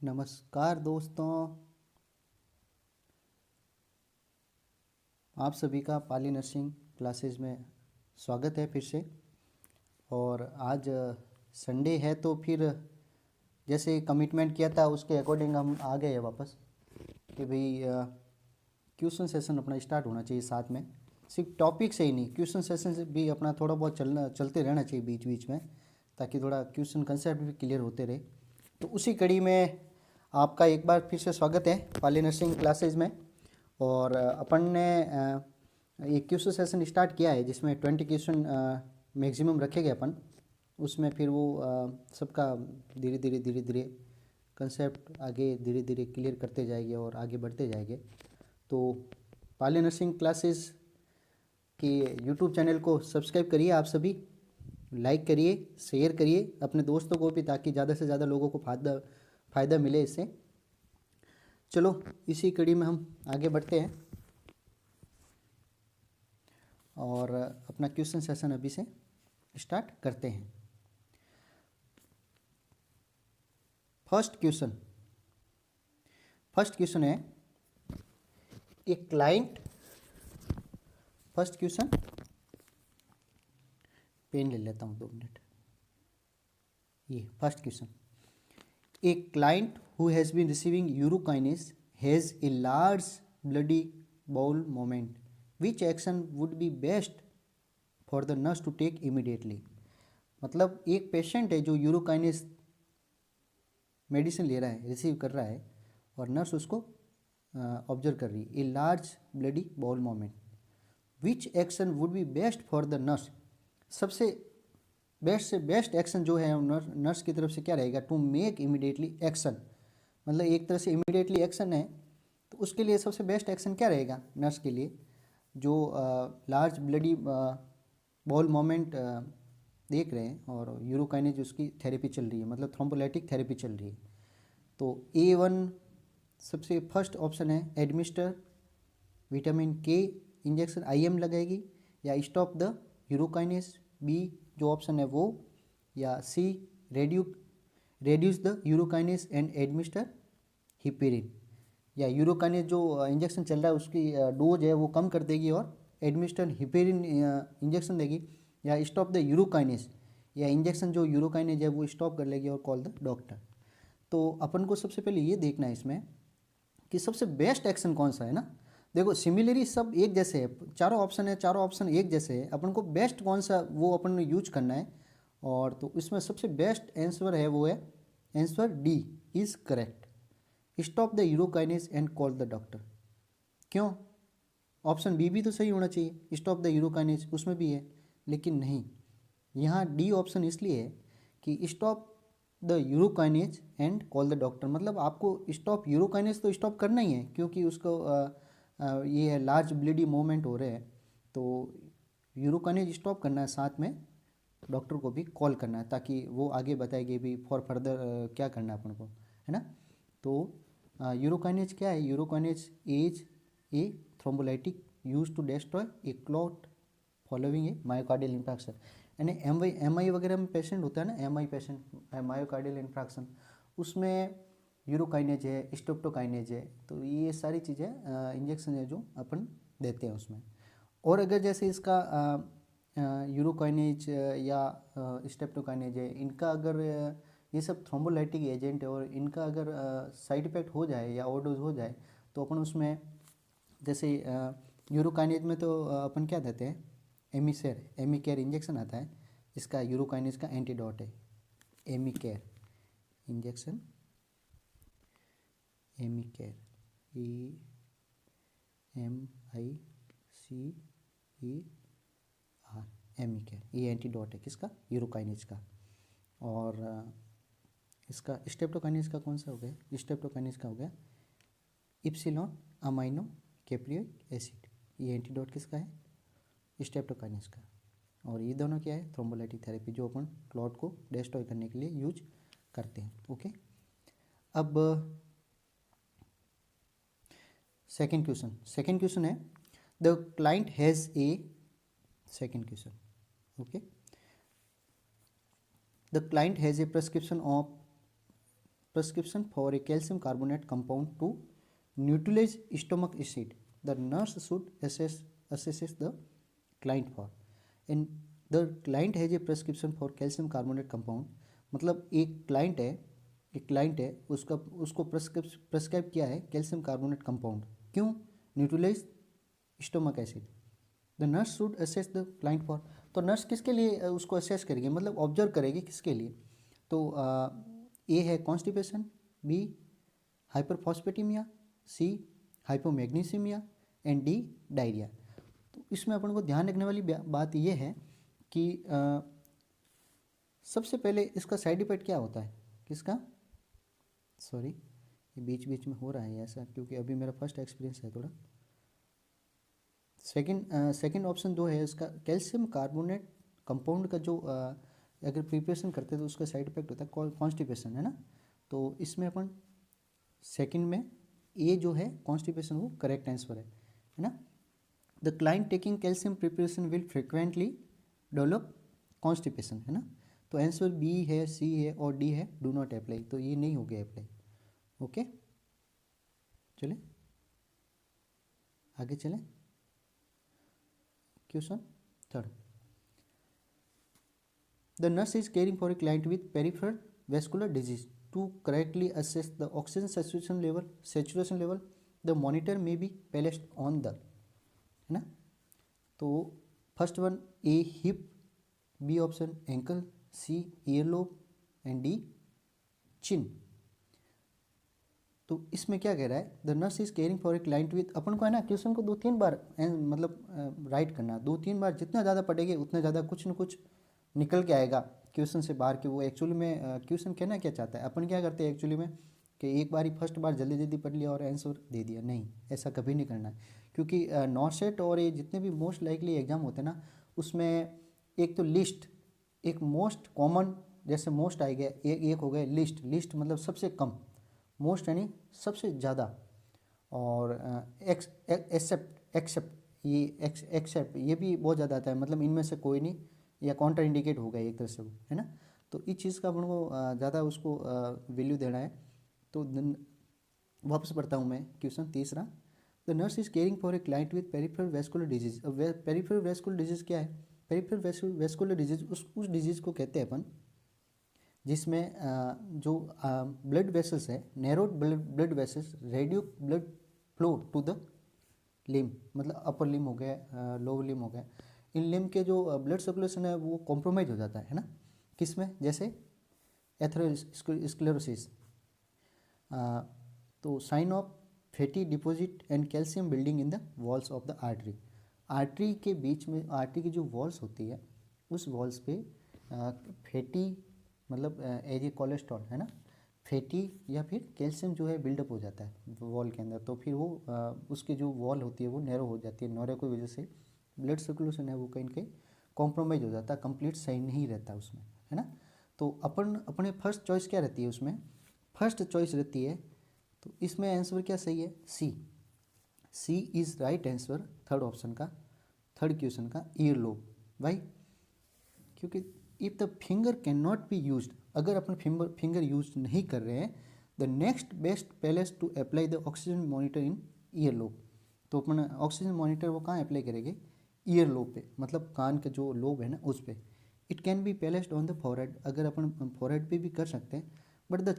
नमस्कार दोस्तों, आप सभी का पाली नर्सिंग क्लासेस में स्वागत है फिर से। और आज संडे है तो फिर जैसे कमिटमेंट किया था उसके अकॉर्डिंग हम आ गए हैं वापस कि भाई क्वेश्चन सेशन अपना स्टार्ट होना चाहिए साथ में। सिर्फ टॉपिक से ही नहीं, क्वेश्चन सेशन से भी अपना थोड़ा बहुत चलते रहना चाहिए बीच बीच में, ताकि थोड़ा क्वेश्चन कंसेप्ट भी क्लियर होते रहे। तो उसी कड़ी में आपका एक बार फिर से स्वागत है पाली नर्सिंग क्लासेज में। और अपन ने एक क्वेश्चन सेशन स्टार्ट किया है जिसमें 20 क्वेश्चन मैक्सिमम रखे गए अपन। उसमें फिर वो सबका धीरे धीरे कंसेप्ट आगे धीरे धीरे क्लियर करते जाएंगे और आगे बढ़ते जाएंगे। तो पाली नर्सिंग क्लासेस के यूट्यूब चैनल को सब्सक्राइब करिए, आप सभी लाइक करिए, शेयर करिए अपने दोस्तों को भी, ताकि ज़्यादा से ज़्यादा लोगों को फ़ायदा मिले इससे। चलो इसी कड़ी में हम आगे बढ़ते हैं और अपना क्वेश्चन सेशन अभी से स्टार्ट करते हैं। फर्स्ट क्वेश्चन है, a client. First question, pen ले लेता हूँ 2 मिनट। ये first question, a client who has been receiving urokinase has a large bloody bowel movement, which action would be best for the nurse to take immediately. मतलब एक patient है जो urokinase medicine ले रहा है, रिसीव कर रहा है, और नर्स उसको ऑब्जर्व कर रही है। A large bloody bowel movement, which action would be best for the nurse. सबसे बेस्ट से बेस्ट एक्शन जो है नर्स की तरफ से क्या रहेगा? To make immediately action. मतलब एक तरह से इमीडिएटली एक्शन है, तो उसके लिए सबसे बेस्ट एक्शन क्या रहेगा नर्स के लिए? जो लार्ज ब्लडी बाउल मोमेंट देख रहे हैं और यूरोकाइनेज उसकी थेरेपी चल रही है, मतलब थ्रोम्बोलाइटिक थेरेपी चल रही है। तो A1 सबसे फर्स्ट ऑप्शन है, administer vitamin K injection IM लगाएगी, या स्टॉप द यूरोकाइनेस बी जो ऑप्शन है वो, या c reduce the urokinase and administer heparin, या यूरोकाइनेस जो इंजेक्शन चल रहा है उसकी डोज है वो कम कर देगी और एडमिनिस्टर हिपेरिन इंजेक्शन देगी, या स्टॉप द यूरोकाइनेस, या इंजेक्शन जो यूरोकाइनेज है वो स्टॉप कर लेगी और कॉल द डॉक्टर। तो अपन को सबसे पहले ये देखना है इसमें कि सबसे बेस्ट एक्शन कौन सा है ना। देखो सिमिलरली सब एक जैसे है, चारों ऑप्शन है, चारों ऑप्शन एक जैसे है, अपन को बेस्ट कौन सा वो अपन ने यूज करना है। और तो इसमें सबसे बेस्ट आंसर है वो है answer d is correct, stop the urokinase and call the doctor. क्यों? ऑप्शन बी भी तो सही होना चाहिए, स्टॉप द यूरोकाइनेस उसमें भी है, लेकिन नहीं, यहाँ डी ऑप्शन इसलिए है कि stop the urokinase and call the doctor. मतलब आपको स्टॉप यूरोकाइनेज तो स्टॉप करना ही है, क्योंकि उसको ये है लार्ज ब्लीडी मूवमेंट हो रहे हैं, तो यूरोकाइनेज स्टॉप करना है, साथ में डॉक्टर को भी कॉल करना है, ताकि वो आगे बताएगी भी फॉर फर्दर क्या करना है अपन को, है ना। तो यूरोकाइनेज क्या है? Urokinase is a thrombolytic use to destroy a clot following a myocardial infarction. यानी MI वगैरह में पेशेंट होता है ना, MI पेशेंट मायोकार्डियल इंफ्रैक्शन, उसमें यूरोकाइनेज है, स्ट्रेप्टोकाइनेज है, तो ये सारी चीज़ें इंजेक्शन है जो अपन देते हैं उसमें। और अगर जैसे इसका यूरोकाइनेज या स्ट्रेप्टोकाइनेज है, इनका अगर ये सब थ्रोम्बोलाइटिक एजेंट है और इनका अगर साइड इफेक्ट हो जाए या ओवरडोज हो जाए, तो अपन उसमें जैसे यूरोकाइनेज में तो अपन क्या देते हैं, एमिकेयर इंजेक्शन आता है, इसका यूरोकाइनेज का एंटीडोट है एमिकेयर इंजेक्शन। एमिकेयर EMICER, एमिकेयर, ये एंटीडोट है किसका? यूरोकाइनेज का। और इसका स्ट्रेप्टोकाइनेज का कौन सा हो गया? स्ट्रेप्टोकाइनेज का हो गया इप्सिलॉन अमाइनो कैप्रियोइक एसिड, ये एंटीडोट किसका है? स्ट्रेप्टोकाइनेज का। और ये दोनों क्या है? थ्रोम्बोलाइटिक थेरेपी, जो अपन क्लॉट को डिस्ट्रॉय करने के लिए यूज करते हैं। ओके, अब सेकेंड क्वेश्चन है, the client has a, second question, okay, the client has a prescription for a calcium carbonate compound to neutralize stomach acid. The nurse should assess the client for, and the client has a prescription for calcium carbonate compound. मतलब एक client है उसको prescribe किया है calcium carbonate compound. क्यों? Neutralize stomach acid. The nurse should assess the client for. तो nurse किसके लिए उसको असेस करेगी, मतलब ऑब्जर्व करेगी किसके लिए? तो ए है constipation, b hyperphosphataemia, c hypomagnesaemia and d diarrhoea. तो इसमें अपन को ध्यान रखने वाली बात यह है कि सबसे पहले इसका साइड इफेक्ट क्या होता है, किसका, सॉरी ये बीच बीच में हो रहा है ऐसा क्योंकि अभी मेरा फर्स्ट एक्सपीरियंस है थोड़ा. सेकंड ऑप्शन जो है इसका कैल्शियम कार्बोनेट कंपाउंड का जो अगर प्रिपरेशन करते हैं तो उसका साइड इफेक्ट होता है कॉन्स्टिपेशन, है ना. तो इसमें अपन सेकंड में ए जो है कॉन्स्टिपेशन वो करेक्ट आंसर है ना. The client taking calcium preparation will frequently develop constipation, है ना. तो आंसर बी है, सी है और डी है डू नॉट अप्लाई. तो ये नहीं हो गया अप्लाई. ओके चले आगे चलें. Question third. The nurse is caring for a client with peripheral vascular disease. To correctly assess the oxygen saturation level, the monitor may be placed on the, है ना. तो first one a hip, b option ankle, c earlobe and d chin. तो इसमें क्या कह रहा है, the nurse is caring for a client with, अपन को है ना क्वेश्चन को 2-3 बार मतलब राइट करना, 2-3 बार जितना ज़्यादा पढ़ेंगे उतना ज़्यादा कुछ न कुछ निकल के आएगा क्वेश्चन से बाहर कि वो एक्चुअली में क्वेश्चन कहना क्या चाहता है. अपन क्या करते हैं एक्चुअली में कि एक बार ही फर्स्ट बार जल्दी जल्दी पढ़ लिया और आंसर दे दिया. नहीं, ऐसा कभी नहीं करना है क्योंकि नॉर्सेट और ये जितने भी मोस्ट लाइकली एग्जाम होते हैं ना उसमें एक तो लिस्ट, एक मोस्ट कॉमन, जैसे मोस्ट आ गया, एक हो गया लिस्ट मतलब सबसे कम, मोस्ट यानी सबसे ज़्यादा, और एक्सेप्ट ये भी बहुत ज़्यादा आता है, मतलब इनमें से कोई नहीं या काउंटर इंडिकेट हो गया एक तरह से वो, है ना. तो इस चीज़ का अपन को ज़्यादा उसको वैल्यू देना है. तो वापस पढ़ता हूँ मैं क्वेश्चन तीसरा. The nurse is caring for a client with peripheral vascular disease. Peripheral vascular disease क्या है? पेरिफेरल वैस्कुलर डिजीज उस डिजीज़ को कहते हैं अपन जिसमें जो ब्लड वेसल्स है, narrowed blood vessels, reduced blood flow to the limb, मतलब अपर लिम हो गया, लोअर लिम हो गया, इन लिम के जो ब्लड सर्कुलेशन है वो कॉम्प्रोमाइज हो जाता है ना. किसमें? जैसे एथेरोस्क्लेरोसिस. तो sign of fatty deposit and calcium building in the walls of the artery. Artery के बीच में, आर्टरी की जो वॉल्स होती है उस वॉल्स पे फैटी मतलब एज ए कोलेस्ट्रॉल, है ना, फैटी या फिर कैल्शियम जो है बिल्डअप हो जाता है वॉल के अंदर. तो फिर वो उसकी जो वॉल होती है वो नैरो हो जाती है. नैरो की वजह से ब्लड सर्कुलेशन है वो कहीं कहीं कॉम्प्रोमाइज हो जाता है, कंप्लीट सही नहीं रहता उसमें, है ना. तो अपने फर्स्ट चॉइस क्या रहती है उसमें? फर्स्ट चॉइस रहती है. तो इसमें आंसर क्या सही है? C is right answer third option का, थर्ड क्वेश्चन का, ईयर लोब. वाई? क्योंकि if the finger can not be use, अगर अपन फिंगर यूज नहीं कर रहे हैं, the next best place to apply the oxygen monitor in ear lobe. तो अपन ऑक्सीजन मॉनिटर वो कहाँ अप्लाई करेंगे? ईयर लोब पे, मतलब कान का जो लोब है ना उस पे. It can be placed on the forehead, अगर अपन फोरहेड पे भी कर सकते हैं, but the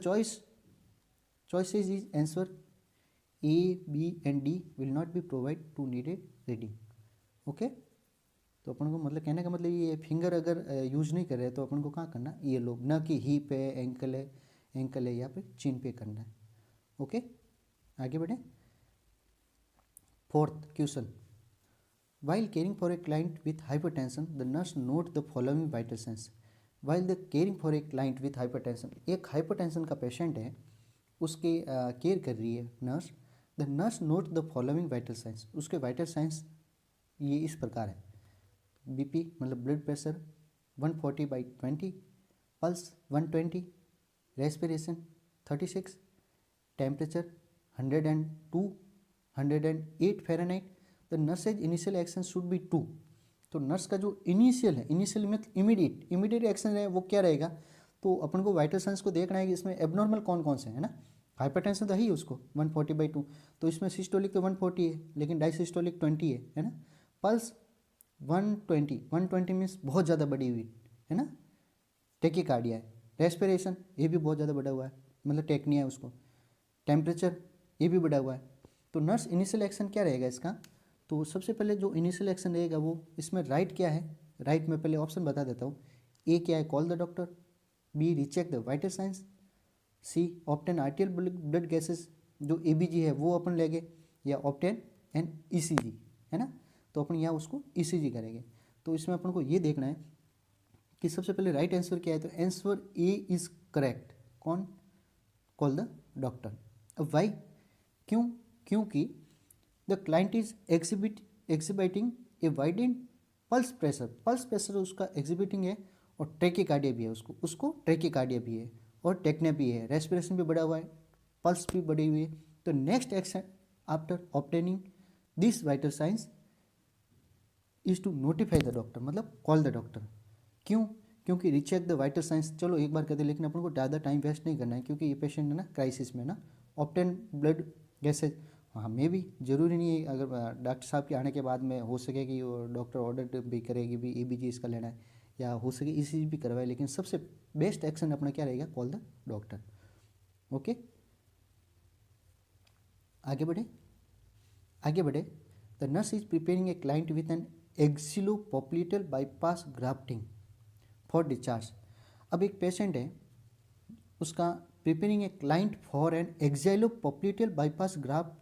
choices is answer A, B and D will not be provide to needed reading. Okay. तो अपन को मतलब कहने का मतलब ये फिंगर अगर यूज नहीं कर रहे तो अपन को कहाँ करना? ईयर लोब, न कि हिप है, एंकल है या फिर चिन पे करना है. ओके आगे बढ़े. Fourth question. While caring for a client with hypertension, the nurse note the following vital signs. While the caring for a client with hypertension, एक हाइपरटेंशन का पेशेंट है, उसके केयर कर रही है nurse. The nurse note the following vital science. उसके vital science ये इस प्रकार है. बीपी मतलब blood pressure 140/20, pulse 120, respiration 36, temperature 102, 108 Fahrenheit. The nurses initial action should be 2. तो नर्स का जो इनिशियल है, इनिशियल मतलब इमीडिएट एक्शन है वो क्या रहेगा? तो अपन को वाइटल साइंस को देखना है कि इसमें एबनॉर्मल कौन कौन से है ना। हाइपरटेंशन तो है ही उसको 140/2, तो इसमें सिस्टोलिक तो 140 है लेकिन डायसिस्टोलिक 20 है ना। पल्स 120 मीन्स बहुत ज़्यादा बढ़ी हुई है ना, टेकिकार्डिया है। रेस्पिरेशन ये भी बहुत ज़्यादा बढ़ा हुआ है, मतलब टेक्निया है उसको। टेम्परेचर ये भी बढ़ा हुआ है। तो नर्स इनिशियल एक्शन क्या रहेगा इसका, तो सबसे पहले जो इनिशियल एक्शन रहेगा वो इसमें राइट क्या है, राइट में पहले ऑप्शन बता देता हूँ। ए क्या है, call the doctor, B recheck the vital signs, C obtain arterial blood gases जो एबीजी है वो अपन लेंगे, या ऑब्टेन एन ईसीजी है ना, तो अपन यहाँ उसको ईसीजी करेंगे। तो इसमें अपन को ये देखना है कि सबसे पहले राइट आंसर क्या है, तो आंसर ए इज करेक्ट। कौन, कॉल द डॉक्टर। अब वाई, क्यों, क्योंकि the client is exhibiting A widened pulse pressure उसका एग्जिबिटिंग है, और ट्रेकिकार्डिया भी है, उसको ट्रेकिकार्डिया भी है, और टेक्निया भी है, रेस्पिरेशन भी बढ़ा हुआ है, पल्स भी बढ़ी हुई है। तो next action after obtaining this vital signs is to notify the doctor, मतलब कॉल द डॉक्टर। क्यों, क्योंकि रिचेक द वाइटल साइंस चलो एक बार कहते, लेकिन अपन को ज़्यादा टाइम वेस्ट नहीं करना है क्योंकि ये पेशेंट है ना क्राइसिस में ना। ऑब्टेन ब्लड गैसेज, हाँ मे भी जरूरी नहीं है, अगर डॉक्टर साहब के आने के बाद में हो सके कि डॉक्टर ऑर्डर भी करेगी भी एबीजी इसका लेना है, या हो सके ईसीजी भी करवाए, लेकिन सबसे बेस्ट एक्शन अपना क्या रहेगा, कॉल द डॉक्टर। ओके, आगे बढ़े, आगे बढ़े। The nurse is preparing a client with an axillopopliteal bypass grafting for discharge. अब एक पेशेंट है, उसका preparing a client for an axillopopliteal bypass graft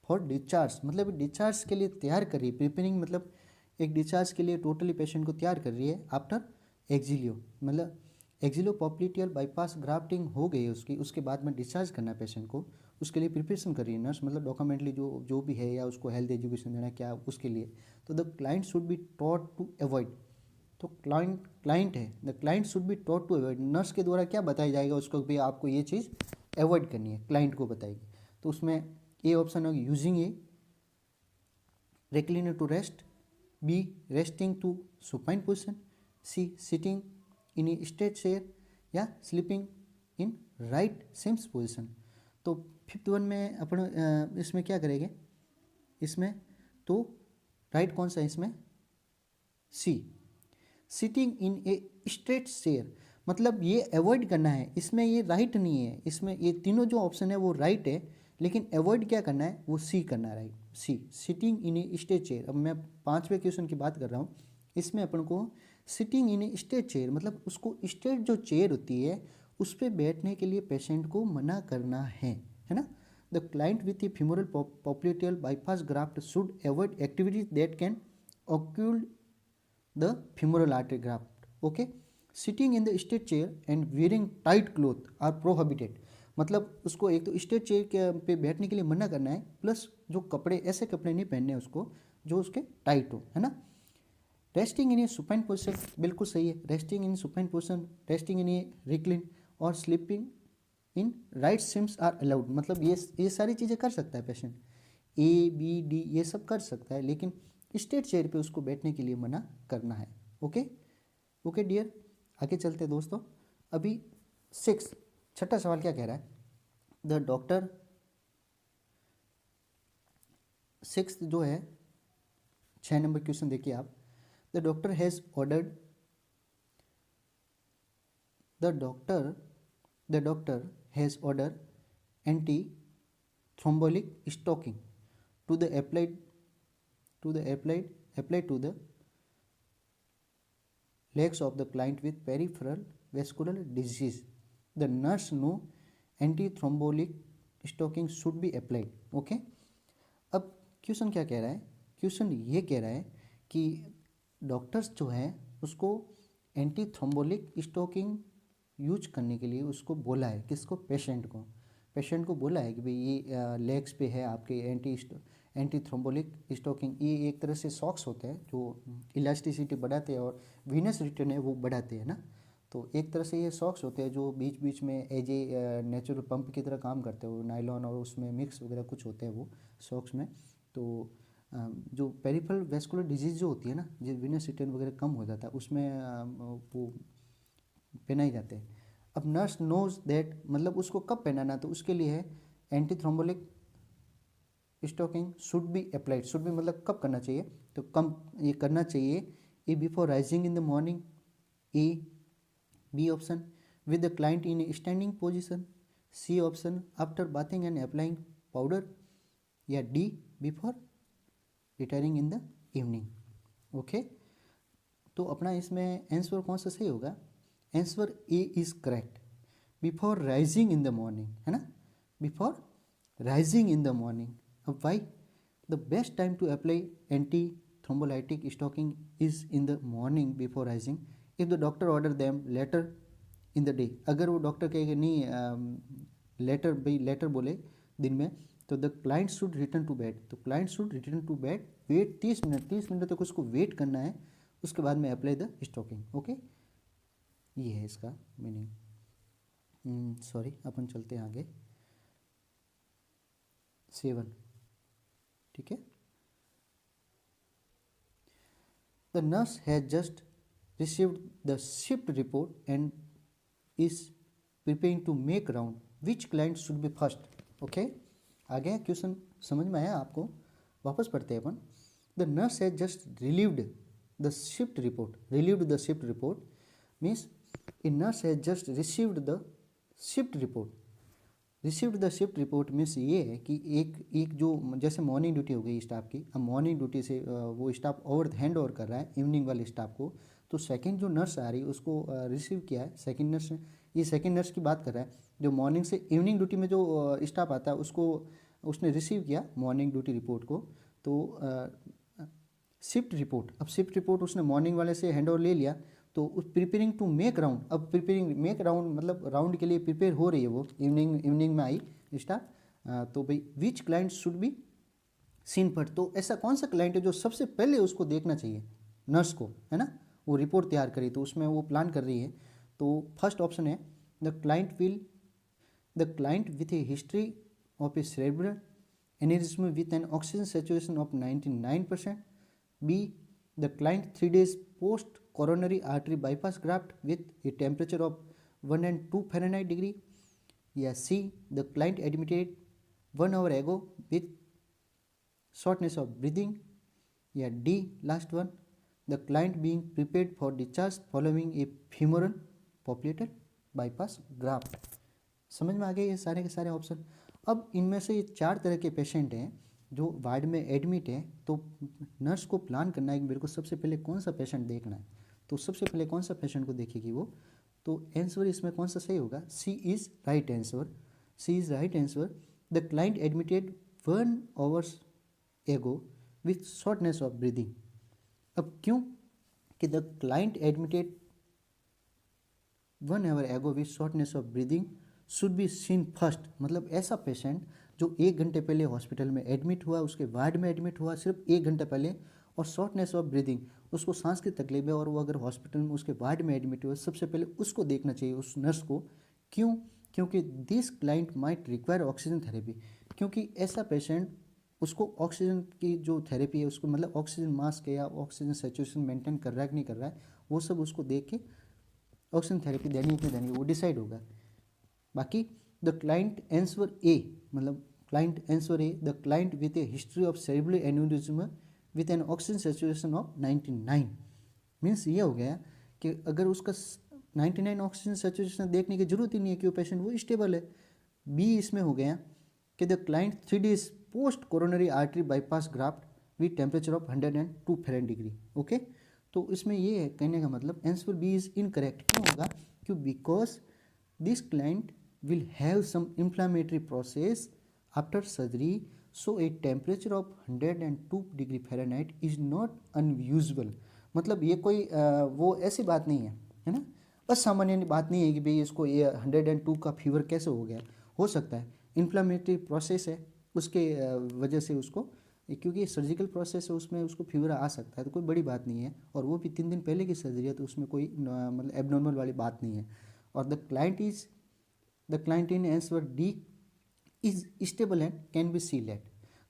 for discharge, मतलब डिस्चार्ज के लिए तैयार कर रही है। प्रिपेयरिंग मतलब एक डिस्चार्ज के लिए टोटली पेशेंट को तैयार कर रही है आफ्टर एक्सिलियो, मतलब एक्सिलोपोप्लिटल बाईपास ग्राफ्टिंग हो गई है उसकी, उसके बाद में डिस्चार्ज करना है पेशेंट को, उसके लिए प्रिपरेशन कर रही है नर्स, मतलब डॉक्यूमेंटली जो भी है, या उसको हेल्थ एजुकेशन देना क्या उसके लिए। तो the client should be taught to avoid, तो क्लाइंट है, the client should be taught to avoid, nurse के द्वारा क्या बताया जाएगा उसको भी, आपको ये चीज़ अवॉइड करनी है, क्लाइंट को बताएगी। तो उसमें ए ऑप्शन होगी using A recliner to rest, B resting to supine position, C sitting in a straight chair, या sleeping in right sims position। तो फिफ्थ वन में अपन इसमें क्या करेंगे, इसमें तो राइट कौन सा है इसमें, c sitting in a straight chair, मतलब ये अवॉइड करना है, इसमें ये राइट नहीं है, इसमें ये तीनों जो ऑप्शन है वो राइट है, लेकिन अवॉइड क्या करना है, वो सी करना है, right C sitting in a straight chair. अब मैं 5वें क्वेश्चन की बात कर रहा हूँ, इसमें अपन को sitting in a straight chair मतलब उसको स्ट्रेट जो चेयर होती है उस पर बैठने के लिए पेशेंट को मना करना है ना। The client with a femoral popliteal bypass graft should avoid activities that can occlude the femoral artery graft. Okay, sitting in the straight chair and wearing tight cloth are prohibited, मतलब उसको एक तो straight chair के पे बैठने के लिए मना करना है, प्लस जो कपड़े ऐसे कपड़े नहीं पहनने हैं उसको जो उसके टाइट हो, है ना। Resting in a supine position बिल्कुल सही है, resting in supine position, resting in a recline और sleeping in right Sims are allowed, मतलब ये सारी चीज़ें कर सकता है पेशेंट, ए बी डी ये सब कर सकता है, लेकिन स्ट्रेट चेयर पे उसको बैठने के लिए मना करना है। ओके ओके डियर, आगे चलते हैं दोस्तों। अभी 6 सवाल क्या कह रहा है, द डॉक्टर 6 जो है 6 नंबर क्वेश्चन देखिए आप। The doctor has ordered the doctor has order anti thrombolic stocking to the applied to the legs of the client with peripheral vascular disease. The nurse know antithrombotic stocking should be applied. Okay, अब question क्या कह रहा है, question ये कह रहा है कि डॉक्टर्स जो हैं उसको एंटी थ्रोम्बोलिक स्टॉकिंग यूज करने के लिए उसको बोला है, किसको, पेशेंट को बोला है कि भाई ये लेग्स पे है आपके एंटी थ्रोम्बोलिक स्टॉकिंग, ये एक तरह से सॉक्स होते हैं जो इलास्टिसिटी बढ़ाते हैं और वीनस रिटर्न है वो बढ़ाते हैं ना। तो एक तरह से ये सॉक्स होते हैं जो बीच बीच में एज ए नेचुरल पंप की तरह काम करते हैं, वो नायलॉन और उसमें मिक्स वगैरह कुछ होते हैं वो सॉक्स में। तो जो पेरिफेरल वेस्कुलर डिजीज़ जो होती है ना, जो वीनस रिटर्न वगैरह कम हो जाता है उसमें वो पहनाए जाते हैं। अब नर्स नोज दैट मतलब उसको कब पहनाना, तो उसके लिए है anti thrombolic stocking should be applied, should be मतलब कब करना चाहिए, तो कम ये करना चाहिए a before rising in the morning, a b option with the client in standing position, c option after bathing and applying powder, या d before retiring in the evening. Okay, तो अपना इसमें आंसर कौन सा सही होगा, answer A is correct, before rising in the morning, है ना, before rising in the morning. अब why the best time to apply anti thrombolytic stocking is in the morning before rising, if the doctor order them later in the day, अगर वो doctor कहेगा नहीं letter भाई letter बोले दिन में, तो the client should return to bed, तो client should return to bed, wait 30 minute तक उसको वेट करना है, उसके बाद में अप्लाई द स्टॉकिंग। ओके, ये है इसका मीनिंग। सॉरी, अपन चलते हैं आगे 7, ठीक है। The nurse has just received the shift report and is preparing to make round, which client should be first. Okay, आगे क्वेश्चन समझ में आया आपको, वापस पढ़ते हैं अपन। The nurse has just relieved the shift report, relieved the shift report means a nurse has just received the shift report, received the shift report means ये है कि एक जो जैसे मॉर्निंग ड्यूटी हो गई स्टाफ की, अब मॉर्निंग ड्यूटी से वो स्टाफ हैंड ओवर कर रहा है इवनिंग वाले स्टाफ को, तो सेकंड जो नर्स आ रही है उसको रिसीव किया है सेकंड नर्स ने, ये सेकंड नर्स की बात कर रहा है, जो मॉर्निंग से इवनिंग ड्यूटी में जो स्टाफ आता है उसको उसने रिसीव किया मॉर्निंग ड्यूटी रिपोर्ट को, तो शिफ्ट रिपोर्ट, अब शिफ्ट रिपोर्ट उसने मॉर्निंग वाले से हैंड ओवर ले लिया, तो उस प्रिपेयरिंग टू मेक राउंड, अब प्रिपेयरिंग मेक राउंड मतलब राउंड के लिए प्रिपेयर हो रही है वो, इवनिंग में आई स्टाफ, तो भाई विच client should be seen first, तो ऐसा कौन सा क्लाइंट है जो सबसे पहले उसको देखना चाहिए नर्स को, है ना, वो रिपोर्ट तैयार करी तो उसमें वो प्लान कर रही है, तो फर्स्ट ऑप्शन है the client with A history of A cerebral aneurysm with an oxygen saturation of 99%, be the client 3 days post coronary artery bypass graft with a temperature of 1 and 2 Fahrenheit degree, या see the client admitted 1 hour ago with shortness of breathing, या D last one the client being prepared for discharge following A femoral popliteal bypass graft। समझ में आ गए ये सारे के सारे option. अब इनमें से ये 4 तरह के पेशेंट हैं जो वार्ड में एडमिट है, तो नर्स को प्लान करना है कि मेरे को सबसे पहले कौन सा पेशेंट देखना है, तो सबसे पहले कौन सा पेशेंट को देखेगी वो, तो आंसर इसमें कौन सा सही होगा, c is right answer, C is right answer. The client admitted 1 hour ago with shortness of breathing. अब क्यों कि the client admitted 1 hour ago with shortness of breathing should be seen first, मतलब ऐसा पेशेंट जो 1 घंटे पहले hospital में admit हुआ, उसके वार्ड में एडमिट हुआ सिर्फ 1 घंटे पहले, और शॉर्टनेस ऑफ ब्रीदिंग उसको सांस की तकलीफ है और वो अगर हॉस्पिटल में उसके वार्ड में एडमिट हुआ, सबसे पहले उसको देखना चाहिए उस नर्स को। क्यों, क्योंकि this client might require oxygen therapy, क्योंकि ऐसा पेशेंट उसको ऑक्सीजन की जो थेरेपी है उसको मतलब ऑक्सीजन मास्क है या ऑक्सीजन सैचुरेशन मेंटेन कर रहा है कि नहीं कर रहा है, वो सब उसको देख के ऑक्सीजन थेरेपी देनी है कि नहीं देनी है वो डिसाइड होगा। बाकी द क्लाइंट आंसर ए, मतलब client answer A the client with A history of cerebral aneurysm with an oxygen saturation of 99, means ये हो गया कि अगर उसका 99 ऑक्सीजन सैचुरेशन देखने की जरूरत ही नहीं है कि वो पेशेंट वो स्टेबल है। बी इसमें हो गया कि the client 3 days post coronary artery bypass graft with temperature of 102 Fahrenheit degree. Okay, तो इसमें ये है कहने का मतलब आंसर बी इज इनकरेक्ट। क्यों होगा, क्यों, because this client will have some inflammatory process after surgery, so a temperature of 102 degree Fahrenheit is not unusual, मतलब ये कोई वो ऐसी बात नहीं है ना, असामान्य बात नहीं है कि भाई इसको ये 102 का फीवर कैसे हो गया, हो सकता है इन्फ्लामेटरी प्रोसेस है उसके वजह से उसको, क्योंकि सर्जिकल प्रोसेस है उसमें उसको फीवर आ सकता है, तो कोई बड़ी बात नहीं है, और वो भी 3 दिन पहले की सर्जरी है तो उसमें कोई मतलब एबनॉर्मल वाली बात नहीं है। और the client in answer d is stable and can be see late,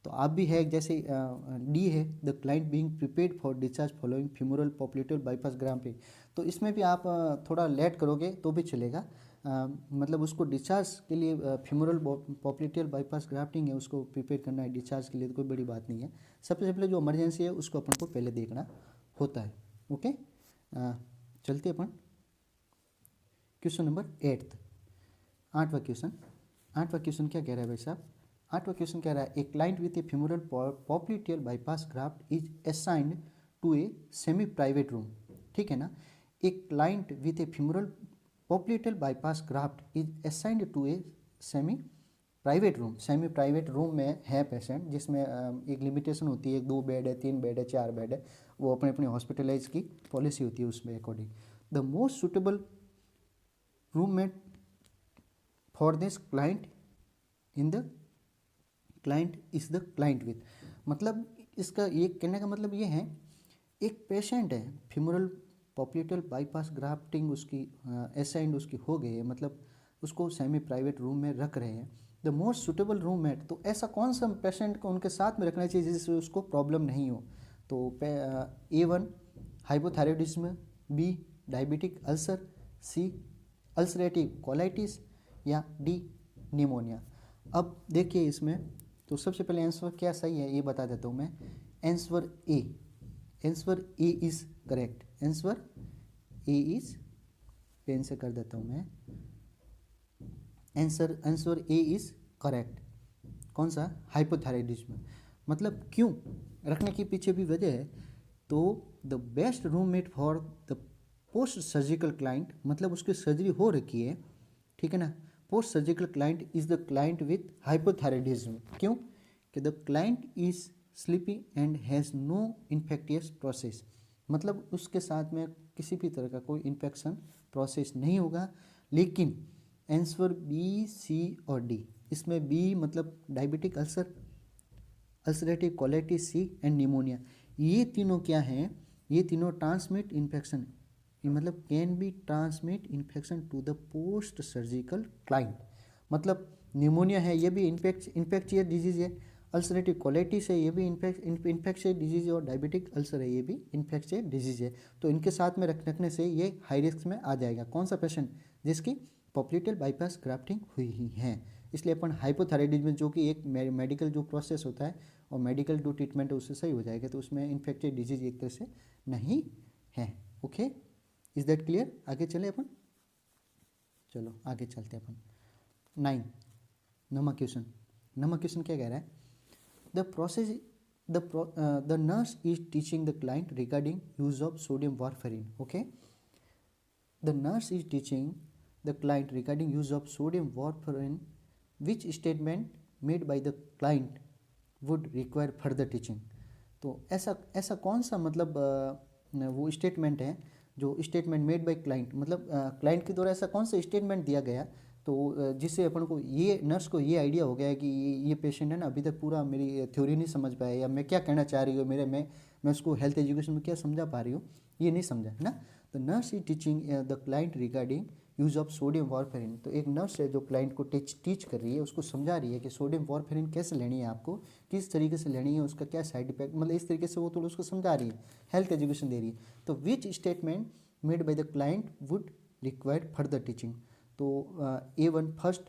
तो आप भी है जैसे डी है the client being prepared for discharge following femoral popliteal bypass graft पे, तो इसमें भी आप थोड़ा लेट करोगे तो भी चलेगा, मतलब उसको डिस्चार्ज के लिए फीमोरल पॉप्लिटियल बाईपास ग्राफ्टिंग है, उसको प्रिपेयर करना है डिस्चार्ज के लिए, तो कोई बड़ी बात नहीं है। सबसे पहले जो इमरजेंसी है उसको अपन को पहले देखना होता है। ओके, चलते अपन क्वेश्चन नंबर 8, आठवां क्वेश्चन क्या कह रहा है भाई साहब? आठवां क्वेश्चन कह रहा है, a client with a femoral popliteal bypass graft is assigned to a semi private room. ठीक है ना, a client with a femoral popliteal bypass graft is assigned to a semi private room. Semi private room में है patient, जिसमें एक limitation होती है, 2 bed है, 3 बेड है, 4 बेड है, वो अपने अपने हॉस्पिटलाइज की पॉलिसी होती है उसमें according. The most suitable roommate for this client in the client is the client with, मतलब इसका ये कहने का मतलब ये है, एक पेशेंट है फीमोरल पॉप्लिटियल बाईपास ग्राफ्टिंग उसकी असाइंड उसकी हो गई है, मतलब उसको सेमी प्राइवेट रूम में रख रहे हैं। द मोस्ट सुटेबल रूममेट, तो ऐसा कौन सा पेशेंट को उनके साथ में रखना चाहिए जिससे उसको प्रॉब्लम नहीं हो? तो A1 hypothyroidism, B diabetic ulcer, C ulcerative colitis, या D निमोनिया। अब देखिए इसमें, तो सबसे पहले आंसर क्या सही है ये बता देता हूँ मैं। Answer A is correct. Answer A is, pen से कर देता हूँ मैं, आंसर ए इज करेक्ट। कौन सा? हाइपोथायरॉयडिज्म। मतलब क्यों रखने के पीछे भी वजह है। तो the best roommate for the post surgical client, मतलब उसकी सर्जरी हो रखी है, ठीक है ना, post surgical client is the client with hypothyroidism. क्यों? कि the client is sleepy and has no infectious process, मतलब उसके साथ में किसी भी तरह का कोई इन्फेक्शन प्रोसेस नहीं होगा। लेकिन आंसर बी, सी और डी, इसमें बी मतलब diabetic ulcer, ulcerative colitis, C and pneumonia, ये तीनों क्या हैं? ये तीनों ट्रांसमिट इन्फेक्शन, मतलब can be transmit infection to the post surgical client. मतलब निमोनिया है, ये भी इन्फेक्शियस डिजीज है, अल्सरेटिव कोलाइटिस है, ये भी इन्फेक्शियस डिजीज है, और डायबिटिक अल्सर है, ये भी इन्फेक्शियस डिजीज है। तो इनके साथ में रखने से ये हाई रिस्क में आ जाएगा। कौन सा पेशेंट? जिसकी पॉप्लिटियल बाईपास ग्राफ्टिंग हुई ही है। इसलिए अपन हाइपोथायरॉयडिज्म, जो कि एक मेडिकल जो प्रोसेस होता है और मेडिकल जो ट्रीटमेंट है उससे सही हो जाएगा, तो उसमें इन्फेक्टेड डिजीज एक तरह से नहीं है। Okay, is that clear? आगे चले अपन, चलो आगे चलते हैं अपन। 9 नंबर क्वेश्चन क्या कह रहा है? The process the nurse is teaching the client regarding use of sodium warfarin. Okay, the nurse is teaching the client regarding use of sodium warfarin, which statement made by the client would require further teaching. तो ऐसा कौन सा मतलब वो statement है जो statement made by client, मतलब client के द्वारा ऐसा कौन सा स्टेटमेंट दिया गया तो जिससे अपन को ये नर्स को ये आइडिया हो गया है कि ये पेशेंट है ना, अभी तक पूरा मेरी थ्योरी नहीं समझ पाया, या मैं क्या कहना चाह रही हूँ, मैं उसको हेल्थ एजुकेशन में क्या समझा पा रही हूँ ये नहीं समझा है ना। The nurse is teaching the client regarding use of sodium warfarin. तो एक नर्स है जो क्लाइंट को टीच कर रही है, उसको समझा रही है कि सोडियम वारफेरिन कैसे लेनी है, आपको किस तरीके से लेनी है, उसका क्या साइड इफेक्ट, मतलब इस तरीके से वो तो उसको समझा रही है, हेल्थ एजुकेशन दे रही है। तो which statement made by the client would require further teaching. तो A1 first,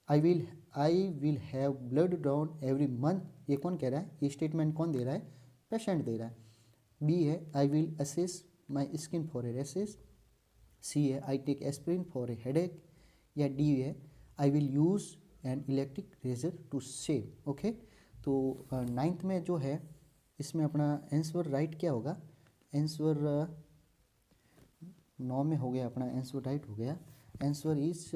I will have blood drawn every month, ये कौन कह रहा है? ये स्टेटमेंट कौन दे रहा है? पेशेंट दे रहा है। B है I will assess my skin for a rashes, c है I take aspirin for a headache, या डी है I will use an electric razor to shave. Okay, तो 9th में जो है इसमें अपना आंसर राइट क्या होगा? आंसर 9 में हो गया अपना आंसर राइट हो गया। Answer is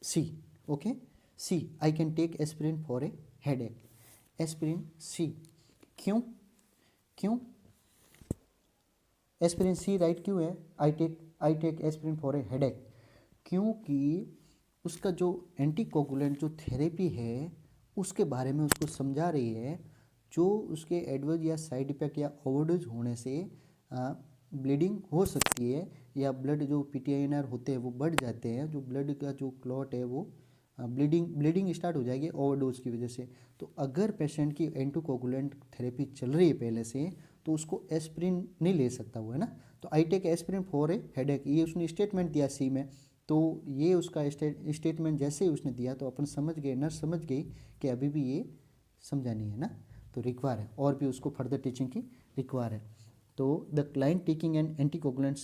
c. Okay, c I can take aspirin for a headache. Aspirin c, क्यों एस्पिरिन सी राइट क्यों है? I take aspirin for a headache, क्योंकि उसका जो एंटीकोगुलेंट जो थेरेपी है उसके बारे में उसको समझा रही है, जो उसके एडवर्स या साइड इफेक्ट या ओवरडोज होने से ब्लीडिंग हो सकती है, या ब्लड जो PTINR होते हैं वो बढ़ जाते हैं, जो ब्लड का जो क्लॉट है वो ब्लीडिंग स्टार्ट हो जाएगी ओवरडोज की वजह से। तो अगर पेशेंट की एंटीकोगुलेंट थेरेपी चल रही है पहले से, तो उसको एस्पिरिन नहीं ले सकता वो, है ना। तो I take aspirin for a headache, ये उसने स्टेटमेंट दिया सी में। तो ये उसका स्टेटमेंट जैसे ही उसने दिया तो अपन समझ गए, नर्स समझ गई कि अभी भी ये समझा नहीं है ना, तो रिक्वायर है और भी उसको फर्दर टीचिंग की रिक्वायर है। तो the client taking an anticoagulants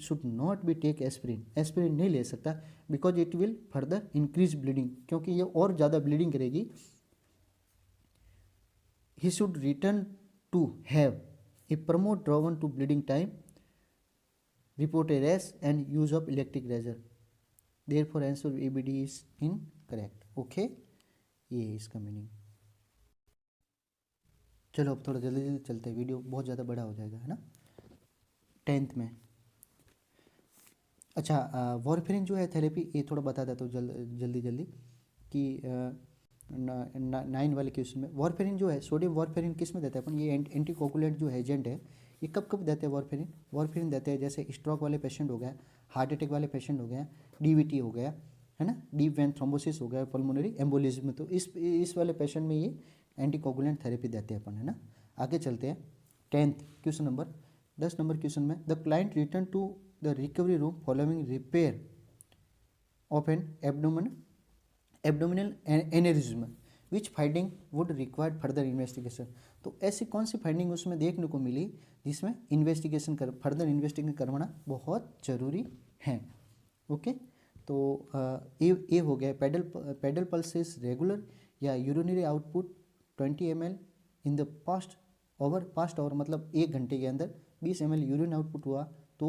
should not be take aspirin, aspirin नहीं ले सकता because it will further increase bleeding, क्योंकि ये और ज़्यादा ब्लीडिंग करेगी। He should return to have a promote drawn to bleeding time, report a rash and use of electric razor, therefore answer ABD is incorrect। Okay, ये है इसका meaning. चलो अब थोड़ा जल्दी जल्दी चलते हैं, वीडियो बहुत ज़्यादा बड़ा हो जाएगा, है ना। 10th में अच्छा वॉरफेरिन जो है थेरेपी, ये थोड़ा बता देता हूँ जल्दी जल्दी कि 9 वाले क्वेश्चन में वॉरफेरिन जो है, सोडियम वॉरफेरिन किस में देते हैं अपन, ये एंटीकोगुलेंट जो एजेंट है, ये कब कब देते हैं वॉरफेरिन, वॉरफेरिन देते हैं जैसे स्ट्रोक वाले पेशेंट हो गया, हार्ट अटैक वाले पेशेंट हो गया, डीवीटी हो गया, है ना, डीप वेन थ्रोम्बोसिस हो गया, पल्मोनरी एम्बोलिज्म, तो इस वाले पेशेंट में ये एंटीकोगुलेंट थेरेपी देते हैं अपन, है ना। आगे चलते हैं 10th question number 10 number question में the client return to the recovery room following repair of an abdominal aneurysm which finding would required further investigation. तो ऐसी कौन सी फाइंडिंग उसमें देखने को मिली जिसमें फर्दर इन्वेस्टिगेशन करवाना बहुत ज़रूरी है। ओके, तो ये हो गया पेडल पल्स इज रेगुलर या urinary output 20 ml in the past hour, मतलब 1 घंटे के अंदर 20 ml यूरिन आउटपुट हुआ तो,